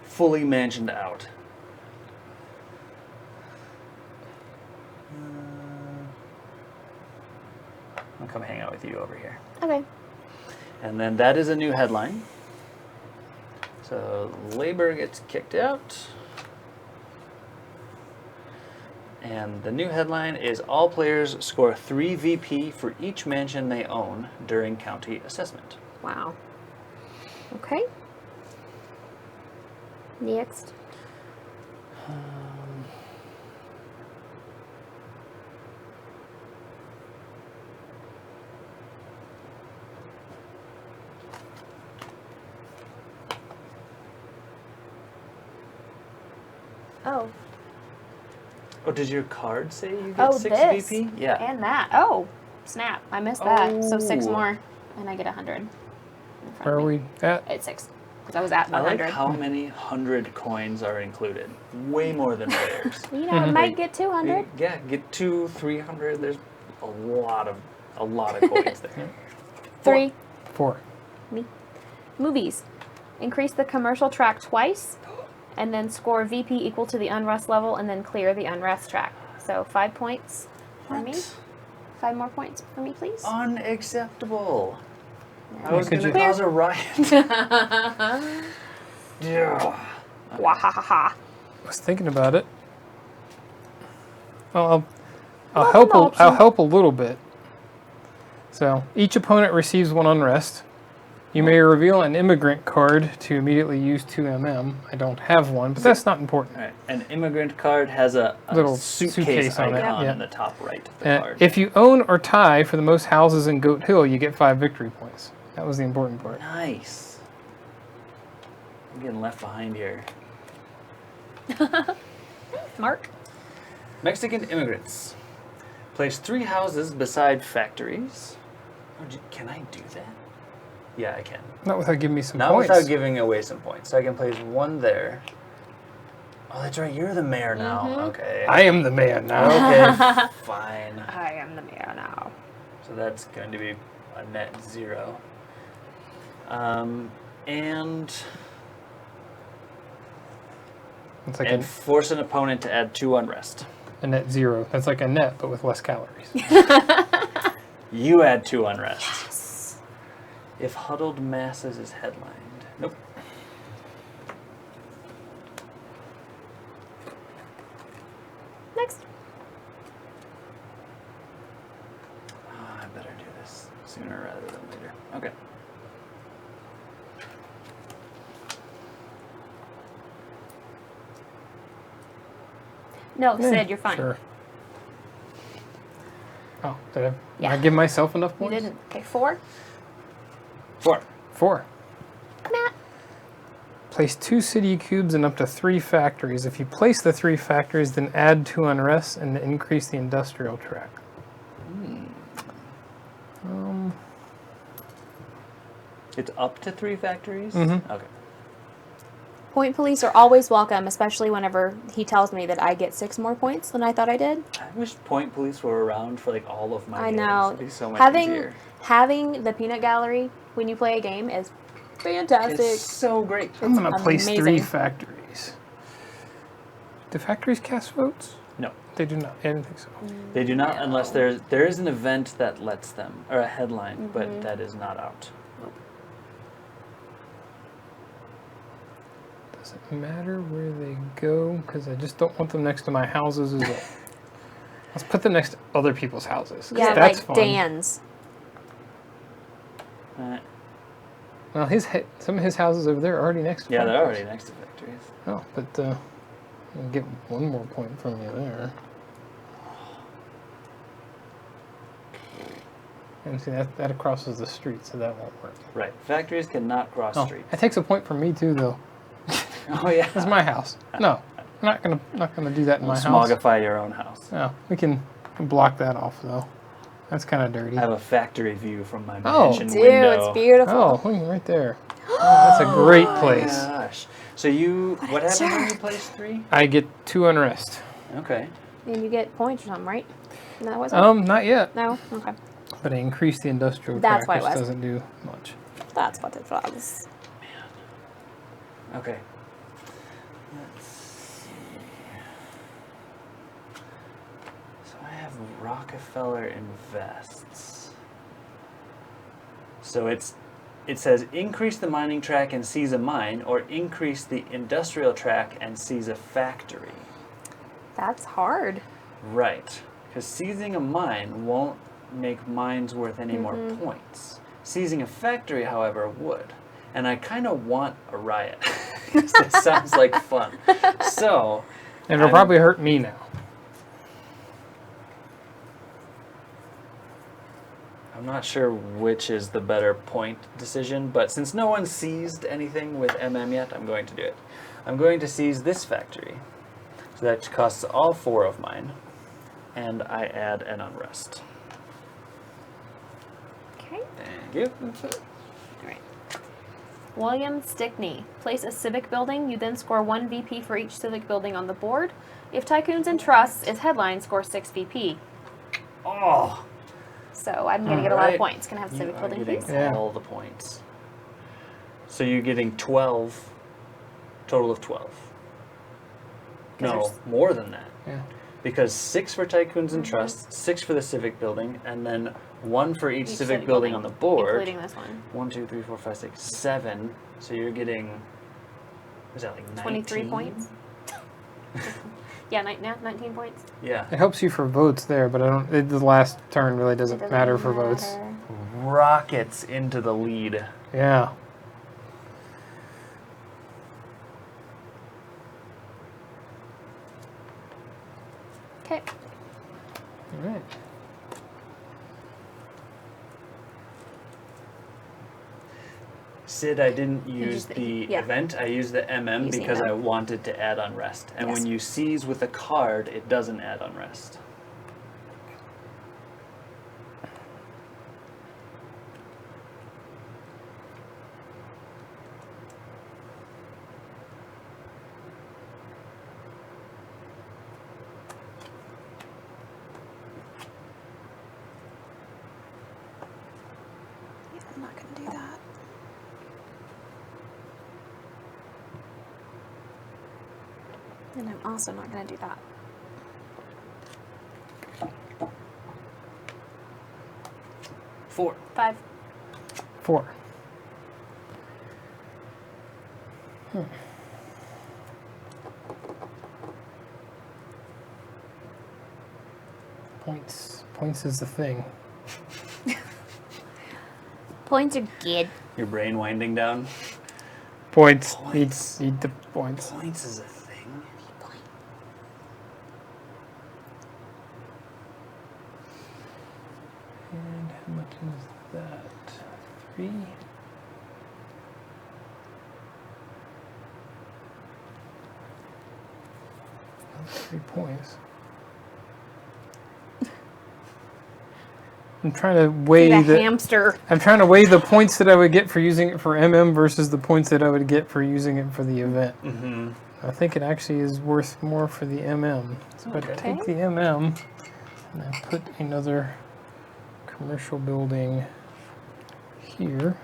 Fully mansioned out. I'll come hang out with you over here. Okay. And then that is a new headline. So labor gets kicked out. And the new headline is all players score 3 VP for each mansion they own during county assessment. Wow. Okay. Next. Oh. Oh, did your card say you get Oh, 6 this. VP? Yeah. And that. Oh, snap. I missed that. So 6 Oh. more, and I get 100. in front Where of are me. we at? At 6. Because I was at I like 100. how many 100 coins are included. Way more than players. You know, I might get 200. Yeah, get 200, 300. There's a lot of coins there. 3. 4. Me. Movies. Increase the commercial track twice, and then score VP equal to the unrest level, and then clear the unrest track. So 5 points for me. 5 more points for me, please. Unacceptable. I Yeah, was could going to you- cause a riot. Yeah. Wahahaha. I was thinking about it. Well, I'll Love help. an option. I'll help a little bit. So each opponent receives 1 unrest. You may reveal an immigrant card to immediately use 2 MM. I don't have one, but that's not important. All right. An immigrant card has a Little suitcase suitcase on it, icon yeah. in the top right of the card. If you own or tie for the most houses in Goat Hill, you get 5 victory points. That was the important part. Nice. I'm getting left behind here. Mark. Mexican immigrants. Place 3 houses beside factories. Oh, can I do that? Yeah, I can. Not without giving me some Not points. without giving away some points. So I can place 1 there. Oh, that's right. You're the mayor now. Okay. I am the man now. Okay, fine. I am the mayor now. So So that's going to be a net 0. And It's like force an opponent to add 2 unrest. a net 0. That's like a net, but with less calories. You add 2 unrest. Yes. If huddled masses is headlined. Nope. Next. I better do this sooner rather than later. Okay. No, Yeah, Sid, you're fine. Sure. Oh, did Yeah. I give myself enough You points? didn't. Okay, 4. 4. 4. Matt. Place 2 city cubes in up to 3 factories. If you place the 3 factories, then add 2 unrest and increase the industrial track. It's up to 3 factories? Mhm. Okay. Point police are always welcome, especially whenever he tells me that I get 6 more points than I thought I did. I wish point police were around for like all of my I games. know. It'd be so much Having easier. having the peanut gallery when you play a game is fantastic. It's so great. I'm going to place 3 amazing. factories. Do factories cast votes? No, They do not. I didn't think so. they do not No. unless there is an event that lets them, or a headline, but that is not out. Does it matter where they go? Because I just don't want them next to my houses as well. Let's put them next to other people's houses. 'cause Yeah, that's like fun. Dan's. Well, some of his houses over there are already next to Yeah, they're factories. already next to factories. Oh, but I'll get 1 more point from you there. And see, that crosses the street, so that won't work. Right. Factories cannot cross Oh, streets. that takes a point from me too, though. Oh yeah. That's my house. No, I'm not gonna do that in my house. Smogify your own house. No, we can block that off though. That's kind of dirty. I have a factory view from my Oh. mansion Dude, window. it's beautiful. Oh, look, right there. Oh, that's a great place. Gosh. So what happens when you place 3? I get 2 unrest. Okay. And you get points or something, right? No, that wasn't. Not yet. No. Okay. But I increased the industrial That's track, why it which was. doesn't do much. That's what it was. Okay. Let's see. So I have Rockefeller Invests. So it says increase the mining track and seize a mine, or increase the industrial track and seize a factory. That's hard. Right. Because seizing a mine won't make mines worth any more points. Seizing a factory, however, would. And I kind of want a riot. Because it sounds like fun. So... And it'll probably hurt me now. I'm not sure which is the better point decision, but since no one seized anything with MM yet, I'm going to do it. I'm going to seize this factory. So that costs all 4 of mine. And I add an unrest. Okay. Thank you. All right. William Stickney. Place a civic building. You then score 1 VP for each civic building on the board. If Tycoons and Trusts is headline, score 6 VP. Oh! So I'm going to get a lot of Alright. points. Can I have You civic are building, getting please? Yeah. all the points. So you're getting 12, total of 12. No, there's- more than that. Yeah. Because 6 for Tycoons and Trusts, 6 for the civic building, and then 1 for each civic building on the board. Including this one. 1, 2, 3, 4, 5, 6, 7. So you're getting, is that like 19? 23 points. Yeah, 19 points. Yeah. It helps you for votes there, but the last turn really doesn't matter for votes. matter. Rockets into the lead. Yeah. Okay. All right. Sid, I didn't use used the- the yeah. event. I used the MM Using because them. I wanted to add unrest. And Yes. when you seize with a card, it doesn't add unrest. not going to do that. And I'm also not going to do that. Four. 5. 4. Points is the thing. Points are good. Your brain winding down. Points. Points. Need the points. Points is a thing. And how much is that? 3. That's 3 points. I'm trying to weigh hamster. I'm trying to weigh the points that I would get for using it for MM versus the points that I would get for using it for the event. Mm-hmm. I think it actually is worth more for the MM. So I Okay. take the MM and I put another commercial building here.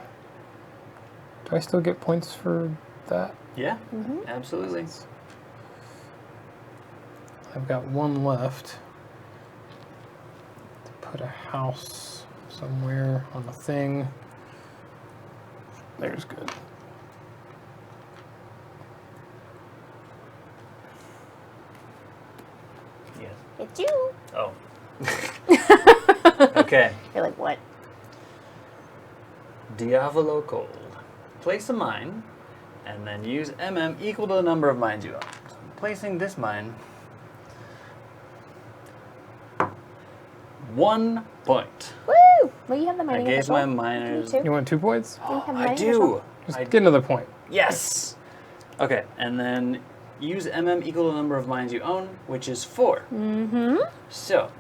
Do I still get points for that? Yeah, absolutely. I've got 1 left. To put a house somewhere on the thing. There's good. Yes. It's you. Oh. Okay. You're like, what? Diavolo Cold. Place a mine, and then use MM equal to the number of mines you own. So I'm placing this mine. 1 point. Woo! Well, you have the I mining gave official. my You miners. too. You want 2 points? You have I mining do. official. Just I get another point. Yes. Okay, and then use MM equal to the number of mines you own, which is 4. Mm-hmm. So,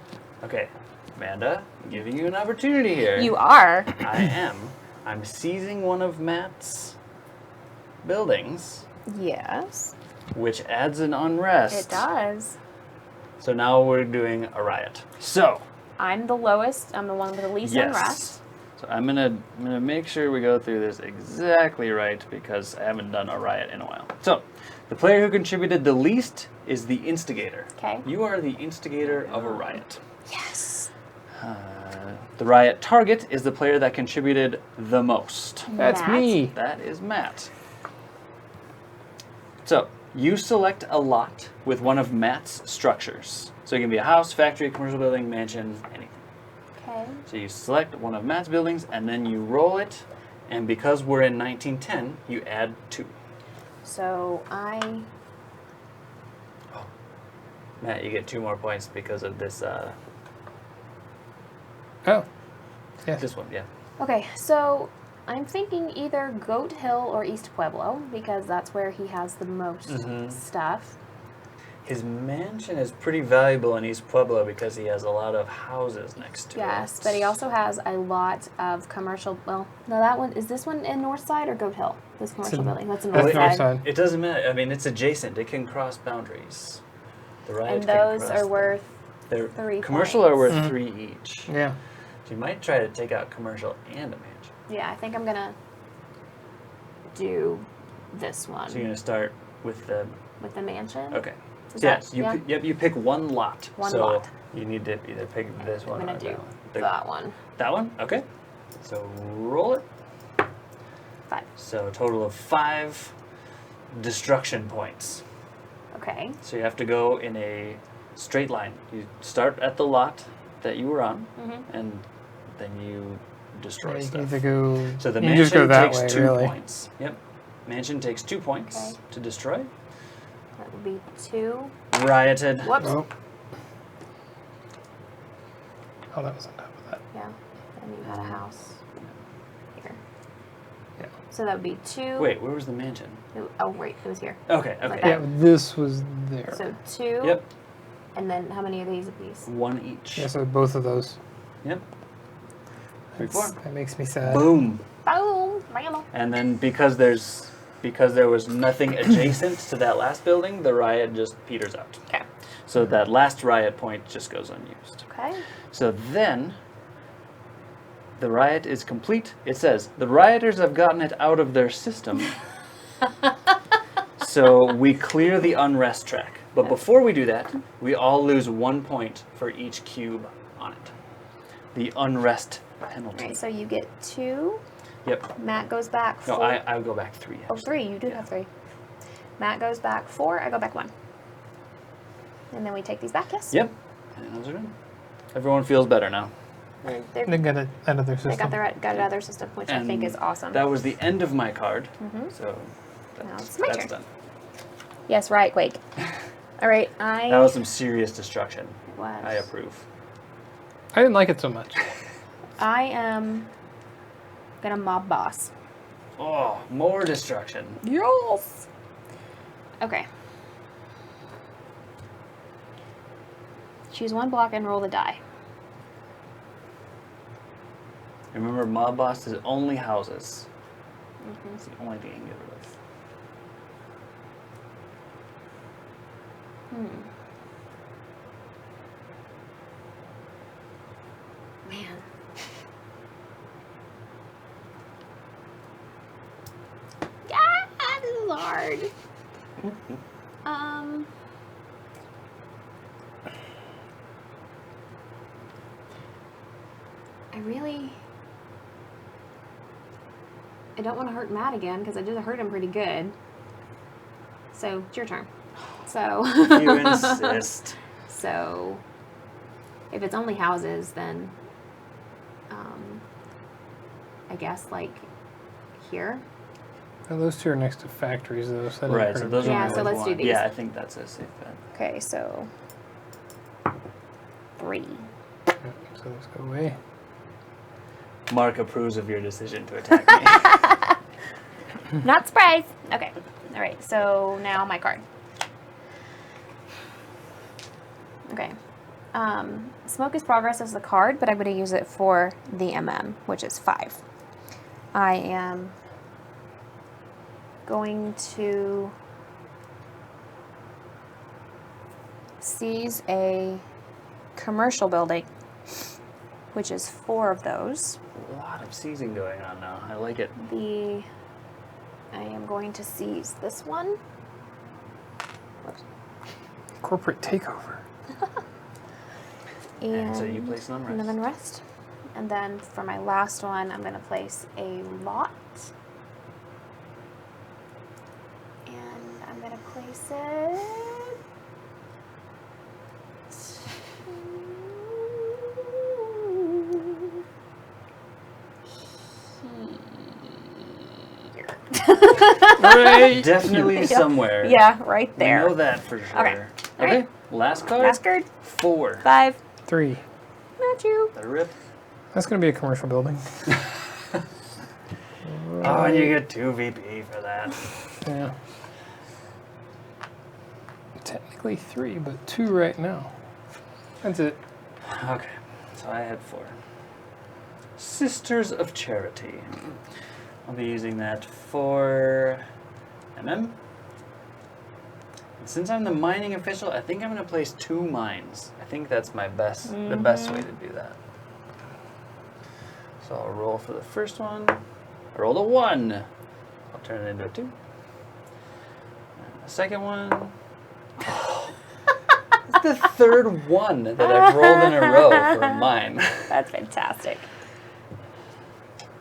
okay, Amanda, I'm giving you an opportunity here. You are. I am. I'm seizing one of Matt's buildings, Yes. which adds an unrest. It does. So now we're doing a riot. So, I'm the lowest. I'm the one with the least yes. unrest. So I'm gonna make sure we go through this exactly right because I haven't done a riot in a while. So, the player who contributed the least is the instigator. Okay. You are the instigator of a riot. Yes. The riot target is the player that contributed the most. That's Matt. me. That is Matt. So, you select a lot with one of Matt's structures. So it can be a house, factory, commercial building, mansion, anything. Okay. So you select one of Matt's buildings and then you roll it, and because we're in 1910, you add 2. So Matt, you get 2 more points because of this, Oh. Yes. this one, yeah. Okay, so I'm thinking either Goat Hill or East Pueblo because that's where he has the most stuff. His mansion is pretty valuable in East Pueblo because he has a lot of houses next to it. Yes, but he also has a lot of commercial. Well, no, that one is this one in North Side or Goat Hill? This commercial building. That's in That's North North Side. Side. It doesn't matter. I mean, it's adjacent. It can cross boundaries. The riot And can those cross are them. worth They're 3 commercial points. are worth 3 each. Yeah. So you might try to take out commercial and a mansion. Yeah, I think I'm gonna do this one So you're gonna start with the with the mansion. okay. Is Yes, that- you pick one lot. One so lot. you need to either pick this I'm one gonna or do that one. The- that one. That one? Okay. So roll it. 5. So a total of 5 destruction points. Okay. So you have to go in a straight line. You start at the lot that you were on, and then you destroy You stuff. either go. So the you just go mansion that takes way, 2 really. points. Yep. Mansion takes 2 points Okay. to destroy. That would be 2. Rioted. Whoops. Oh. Oh, that was on top of that. Yeah. And you had a house here. Yeah. So that would be 2. Wait, where was the mansion? Oh, right. It was here. Okay, okay. Like Yeah, but this was there. So 2. Yep. And then how many of these apiece? 1 each. Yeah, so both of those. Yep. 3, That's- 4. That makes me sad. Boom. Boom. Bam. And then because there was nothing adjacent to that last building, the riot just peters out. Okay. So that 'last riot point just goes unused. Okay. So then The riot is complete. It says, the rioters have gotten it out of their system. So we clear the unrest track. But before we do that, we all lose 1 point for each cube on it. The unrest penalty. All right, so you get 2. Yep. Matt goes back 4. No, I go back 3. Oh, 3. You do have 3. Matt goes back 4. I go back 1. And then we take these back, yes? Yep. And those are done. Everyone feels better now. They got it out of their system. They got it out of their system, which I think is awesome. That was the end of my card. So Now it's my that's turn. done. Yes, right, Quake. All right, That was some serious destruction. I approve. I didn't like it so much. I am gonna mob boss. Oh, more destruction. Yes. Okay. Choose 1 block and roll the die. Remember, mob boss is only houses. It's the only thing you can get rid of. Man. Yeah, this is hard. I don't want to hurt Matt again because I just hurt him pretty good. So it's your turn. So You insist. So if it's only houses, then I guess like here. Well, those 2 are next to factories, though. So that Right, doesn't so hurt those them. Yeah, are so the let's do ones. these. Yeah, I think that's a safe bet. Okay, so 3. Yeah, so those go away. Mark approves of your decision to attack me. Not surprised. Okay. All right. So now my card. Okay. Smoke is progress as the card, but I'm going to use it for the MM, which is 5. I am going to seize a commercial building, which is 4 of those. A lot of seizing going on now. I like it. I am going to seize this one. Corporate takeover. And so you place an And unrest. an unrest. And then for my last one, I'm going to place a lot. And I'm going to place it here. Right. Definitely Yep. somewhere. Yeah, right We there. know that for sure. Okay. Okay. Alright. Last card. Last card. 4. 5. 3. Not you. The rip. That's going to be a commercial building. Oh, and you get 2 VP for that. Yeah. Technically 3, but 2 right now. That's it. Okay. So I had 4. Sisters of Charity. I'll be using that for MM. And since I'm the mining official, I think I'm going to place 2 mines. I think that's my best, the best way to do that. So I'll roll for the first one. I rolled a 1. I'll turn it into a 2. And the second one. It's the 3rd one that I've rolled in a row for a mine. That's fantastic.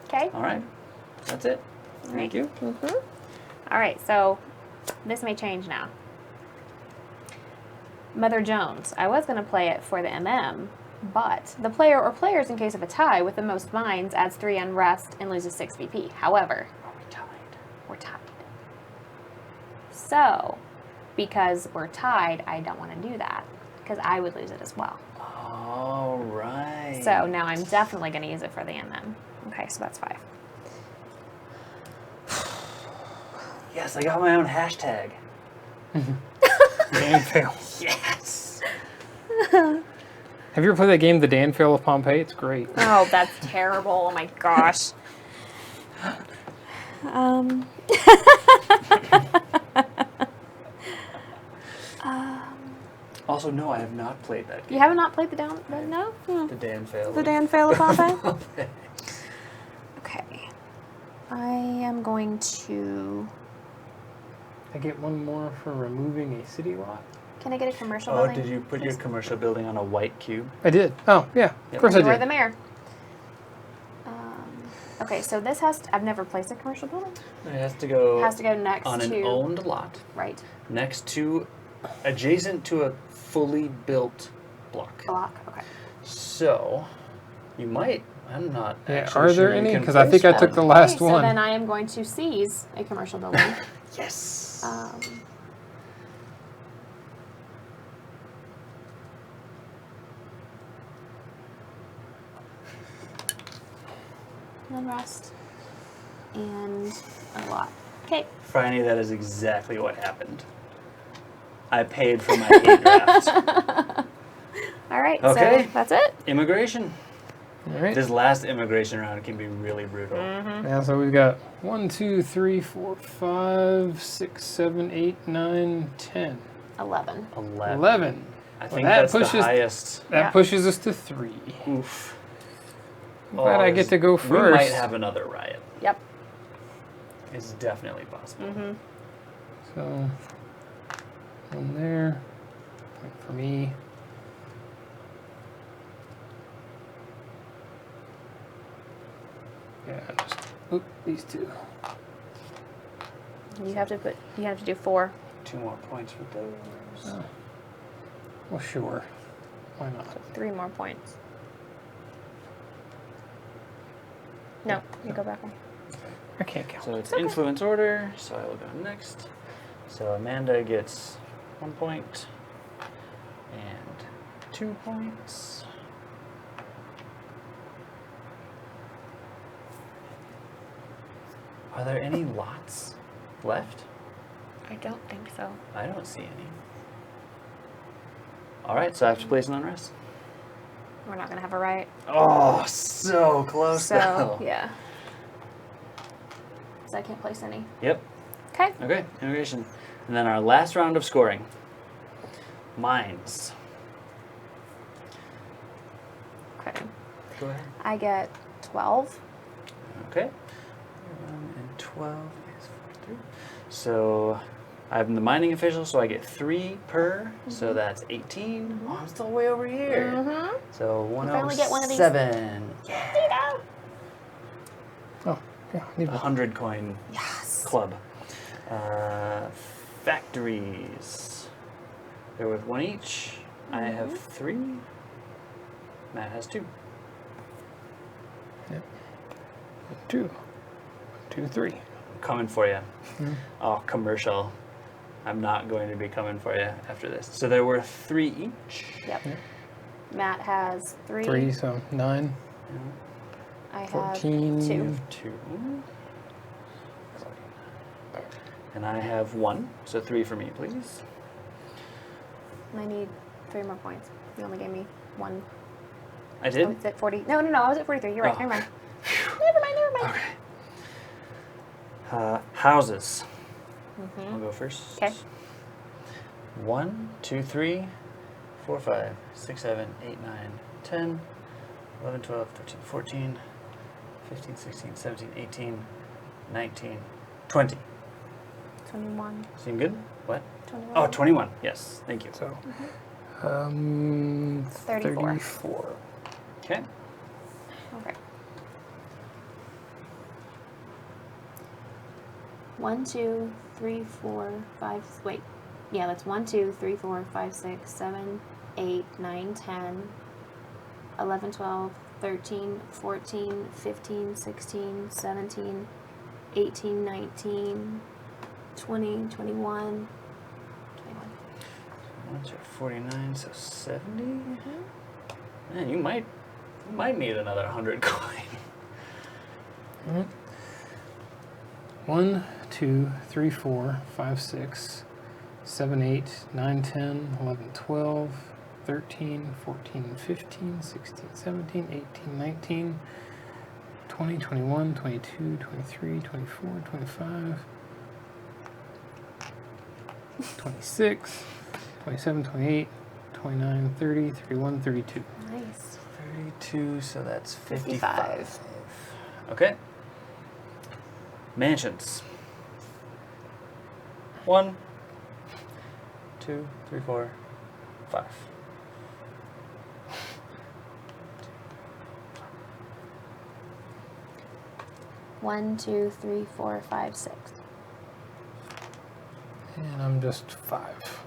Okay. All right. That's it. Thank you. All right, so this may change now. Mother Jones. I was going to play it for the MM, but the player or players in case of a tie with the most mines adds 3 unrest and loses 6 VP. However, we're tied. So, because we're tied, I don't want to do that because I would lose it as well. All right. So now I'm definitely going to use it for the MM. Okay, so that's 5. Yes, I got my own hashtag. Dan fail. Yes. Have you ever played that game, The Dan Fail of Pompeii? It's great. Oh, that's terrible. Oh my gosh. Also, no, I have not played that game. You have not played the down? No? The Dan failed. The Dan Fail of Pompeii? I am going to. I get one more for removing a city lot. Can I get a commercial Oh, building? did you put your commercial building on a white cube? I did. Oh, yeah. Yep. Of course I You are did. the mayor. Okay, so this has. I've never placed a commercial building. It has to go. It has to go next on to. an owned lot, Right. next to, adjacent to a fully built block. Block. Okay. So, you might. I'm not. Yeah, actually are sure there you any? can Because I think I place took the one. last Okay, one. So then I am going to seize a commercial building. Yes. Unrest. And a lot. Okay. Franny, that is exactly what happened. I paid for my hate draft. All right. Okay. So that's it. Immigration. All right. This last immigration round can be really brutal. Yeah, so we've got 1, 2, 3, 4, 5, 6, 7, 8, 9, 10. 11. 11. I think that that's pushes- the highest. That Yeah. pushes us to 3. Oof. I'm glad I get to go We first. might have another riot. Yep. It's definitely possible. So, one there. Point for me. Yeah, just oop, these two. You have to put. You have to do 4. 2 more points for those. Oh. Well, sure. Why not? 3 more points. No, you go back one. I can't count. So it's influence order, so I will go next. So Amanda gets 1 point and 2 points. Are there any lots left? I don't think so. I don't see any. Alright, so I have to place an unrest. We're not gonna have a riot. Oh, so close So though. yeah. So I can't place any. Yep. Okay. Okay, immigration. And then our last round of scoring. Mines. Okay. Go ahead. I get 12. Okay. 11 and 12 is 43. So I'm the mining official, so I get 3 per. So that's 18. Oh, I'm still way over here. Mm-hmm. So 107. finally get one of these. Yeah. Oh, yeah, I need one. 100 coin Yes. club. Factories. They're worth 1 each. I have 3. Matt has 2. 2. 2, 3. Coming for you. Oh, commercial. I'm not going to be coming for you after this. So they're worth 3 each. Yep. Yep. Matt has 3. 3, so 9. I have 14. 2. 2. And I have 1. So 3 for me, please. And I need 3 more points. You only gave me 1. I I did? was at 40. No, I was at 43. You're right. Oh. Never mind. Never mind. Okay. Houses. I'll go first. Okay. 1, 2, 3, 4, 5, 6, 7, 8, 9, 10, 11, 12, 13, 14, 15, 16, 17, 18, 19, 20. 21. Seem good? What? 21. Oh, 21. Yes. Thank you. So, 34. 34. Okay. Okay. 1, 2, 3, 4, 5. Wait. Yeah, that's 1, 2, 3, 4, 5, 6, 7, 8, 9, 10, 11, 12, 13, 14, 15, 16, 17, 18, 19, 20, 21, 21. Once you're 49, so 70. Man, you might need another 100 coin. 1, 2, 3, 4, 5, 6, 7, 8, 9, 10, 11, 12, 13, 14, 15, 16, 17, 18, 19, 20, 21, 22, 23, 24, 25, 26, 27, 28, 29, 30, 31, 32. Nice. 32, so that's 55. 55. Okay. Mansions. 1, 2, 3, 4, 5. One, 2, 3, 4, 5, 6. And I'm just 5.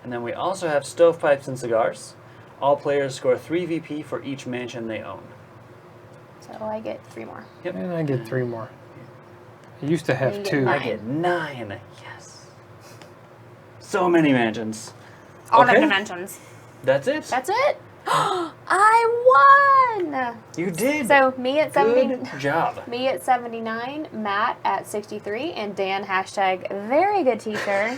And then we also have stovepipes and cigars. All players score 3 VP for each mansion they own. So I get 3 more. Yep. And I get 3 more. I used to have You get 2. 9. I get 9. Yes. So many mansions. All Okay. the dimensions. That's it. That's it. I won. You did. So me at 70. Good job. Me at 79, Matt at 63, and Dan hashtag very good teacher.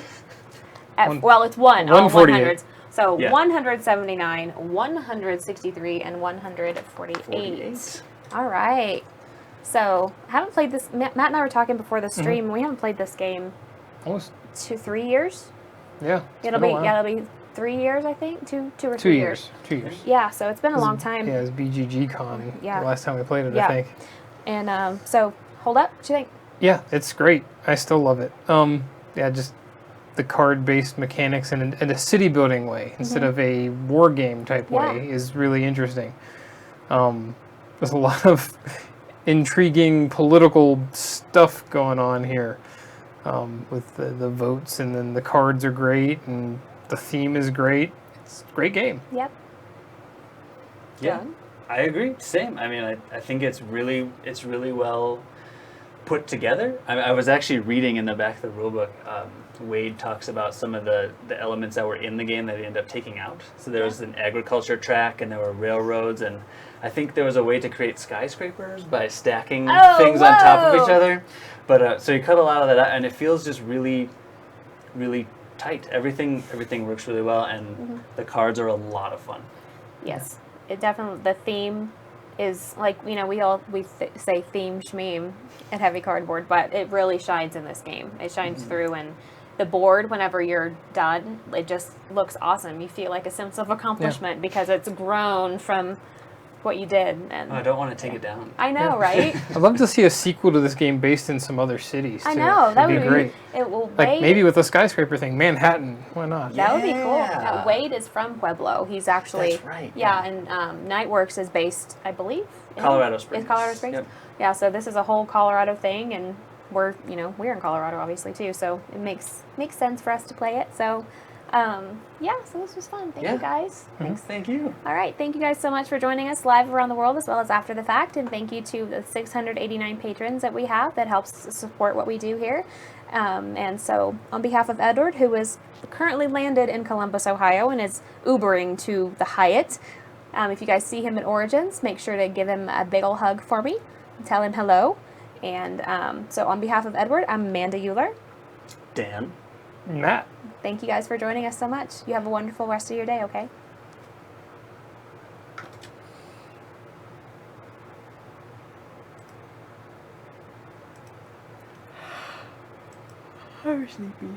Well, it's one. All 148. 100s. So Yeah. 179, 163, and 148. 48. All right. So haven't played this. Matt and I were talking before the stream. We haven't played this game Almost. 3 years. Yeah. it's It'll been be a while. it'll be 3 years, I think. Two or 2 3 years. 2 years. Yeah. So it's been a long time. Yeah, it was BGG Con Yeah. the last time we played it, Yeah. I think. And so hold up. What do you think? Yeah, it's great. I still love it. Yeah, just the card-based mechanics in a city building way instead of a war game type way is really interesting. There's a lot of intriguing political stuff going on here with the votes, and then the cards are great, and the theme is great. It's a great game. Yep. Yeah. Done. I agree. Same. I mean, I think it's really well put together. I was actually reading in the back of the rulebook. Wade talks about some of the elements that were in the game that he ended up taking out. So there was an agriculture track, and there were railroads, and I think there was a way to create skyscrapers by stacking things on top of each other. But so you cut a lot of that out, and it feels just really, really tight. Everything works really well, and the cards are a lot of fun. Yes, it definitely. The theme is like, we say theme shmeme at Heavy Cardboard, but it really shines in this game. It shines through, and the board, whenever you're done, it just looks awesome. You feel like a sense of accomplishment because it's grown from what you did. And I don't want to take it down. I know, right? I'd love to see a sequel to this game based in some other cities, too. I know, that That'd would be great. It will Like, maybe with a skyscraper thing. Manhattan. Why not? That would be cool. Yeah. Wade is from Pueblo. He's actually That's right, Yeah, yeah. and Nightworks is based, I believe, in Colorado Springs. Is Colorado Springs? Yep. Yeah. So this is a whole Colorado thing, and we're in Colorado obviously too. So it makes sense for us to play it. So yeah. So this was fun. Thank you guys. Thanks. Thank you. All right. Thank you guys so much for joining us live around the world as well as after the fact. And thank you to the 689 patrons that we have that helps support what we do here. And so on behalf of Edward, who is currently landed in Columbus, Ohio, and is Ubering to the Hyatt, if you guys see him at Origins, make sure to give him a big ol' hug for me and tell him hello. And so on behalf of Edward, I'm Amanda Euler. Dan. Matt. Thank you guys for joining us so much. You have a wonderful rest of your day, okay? I'm sleepy.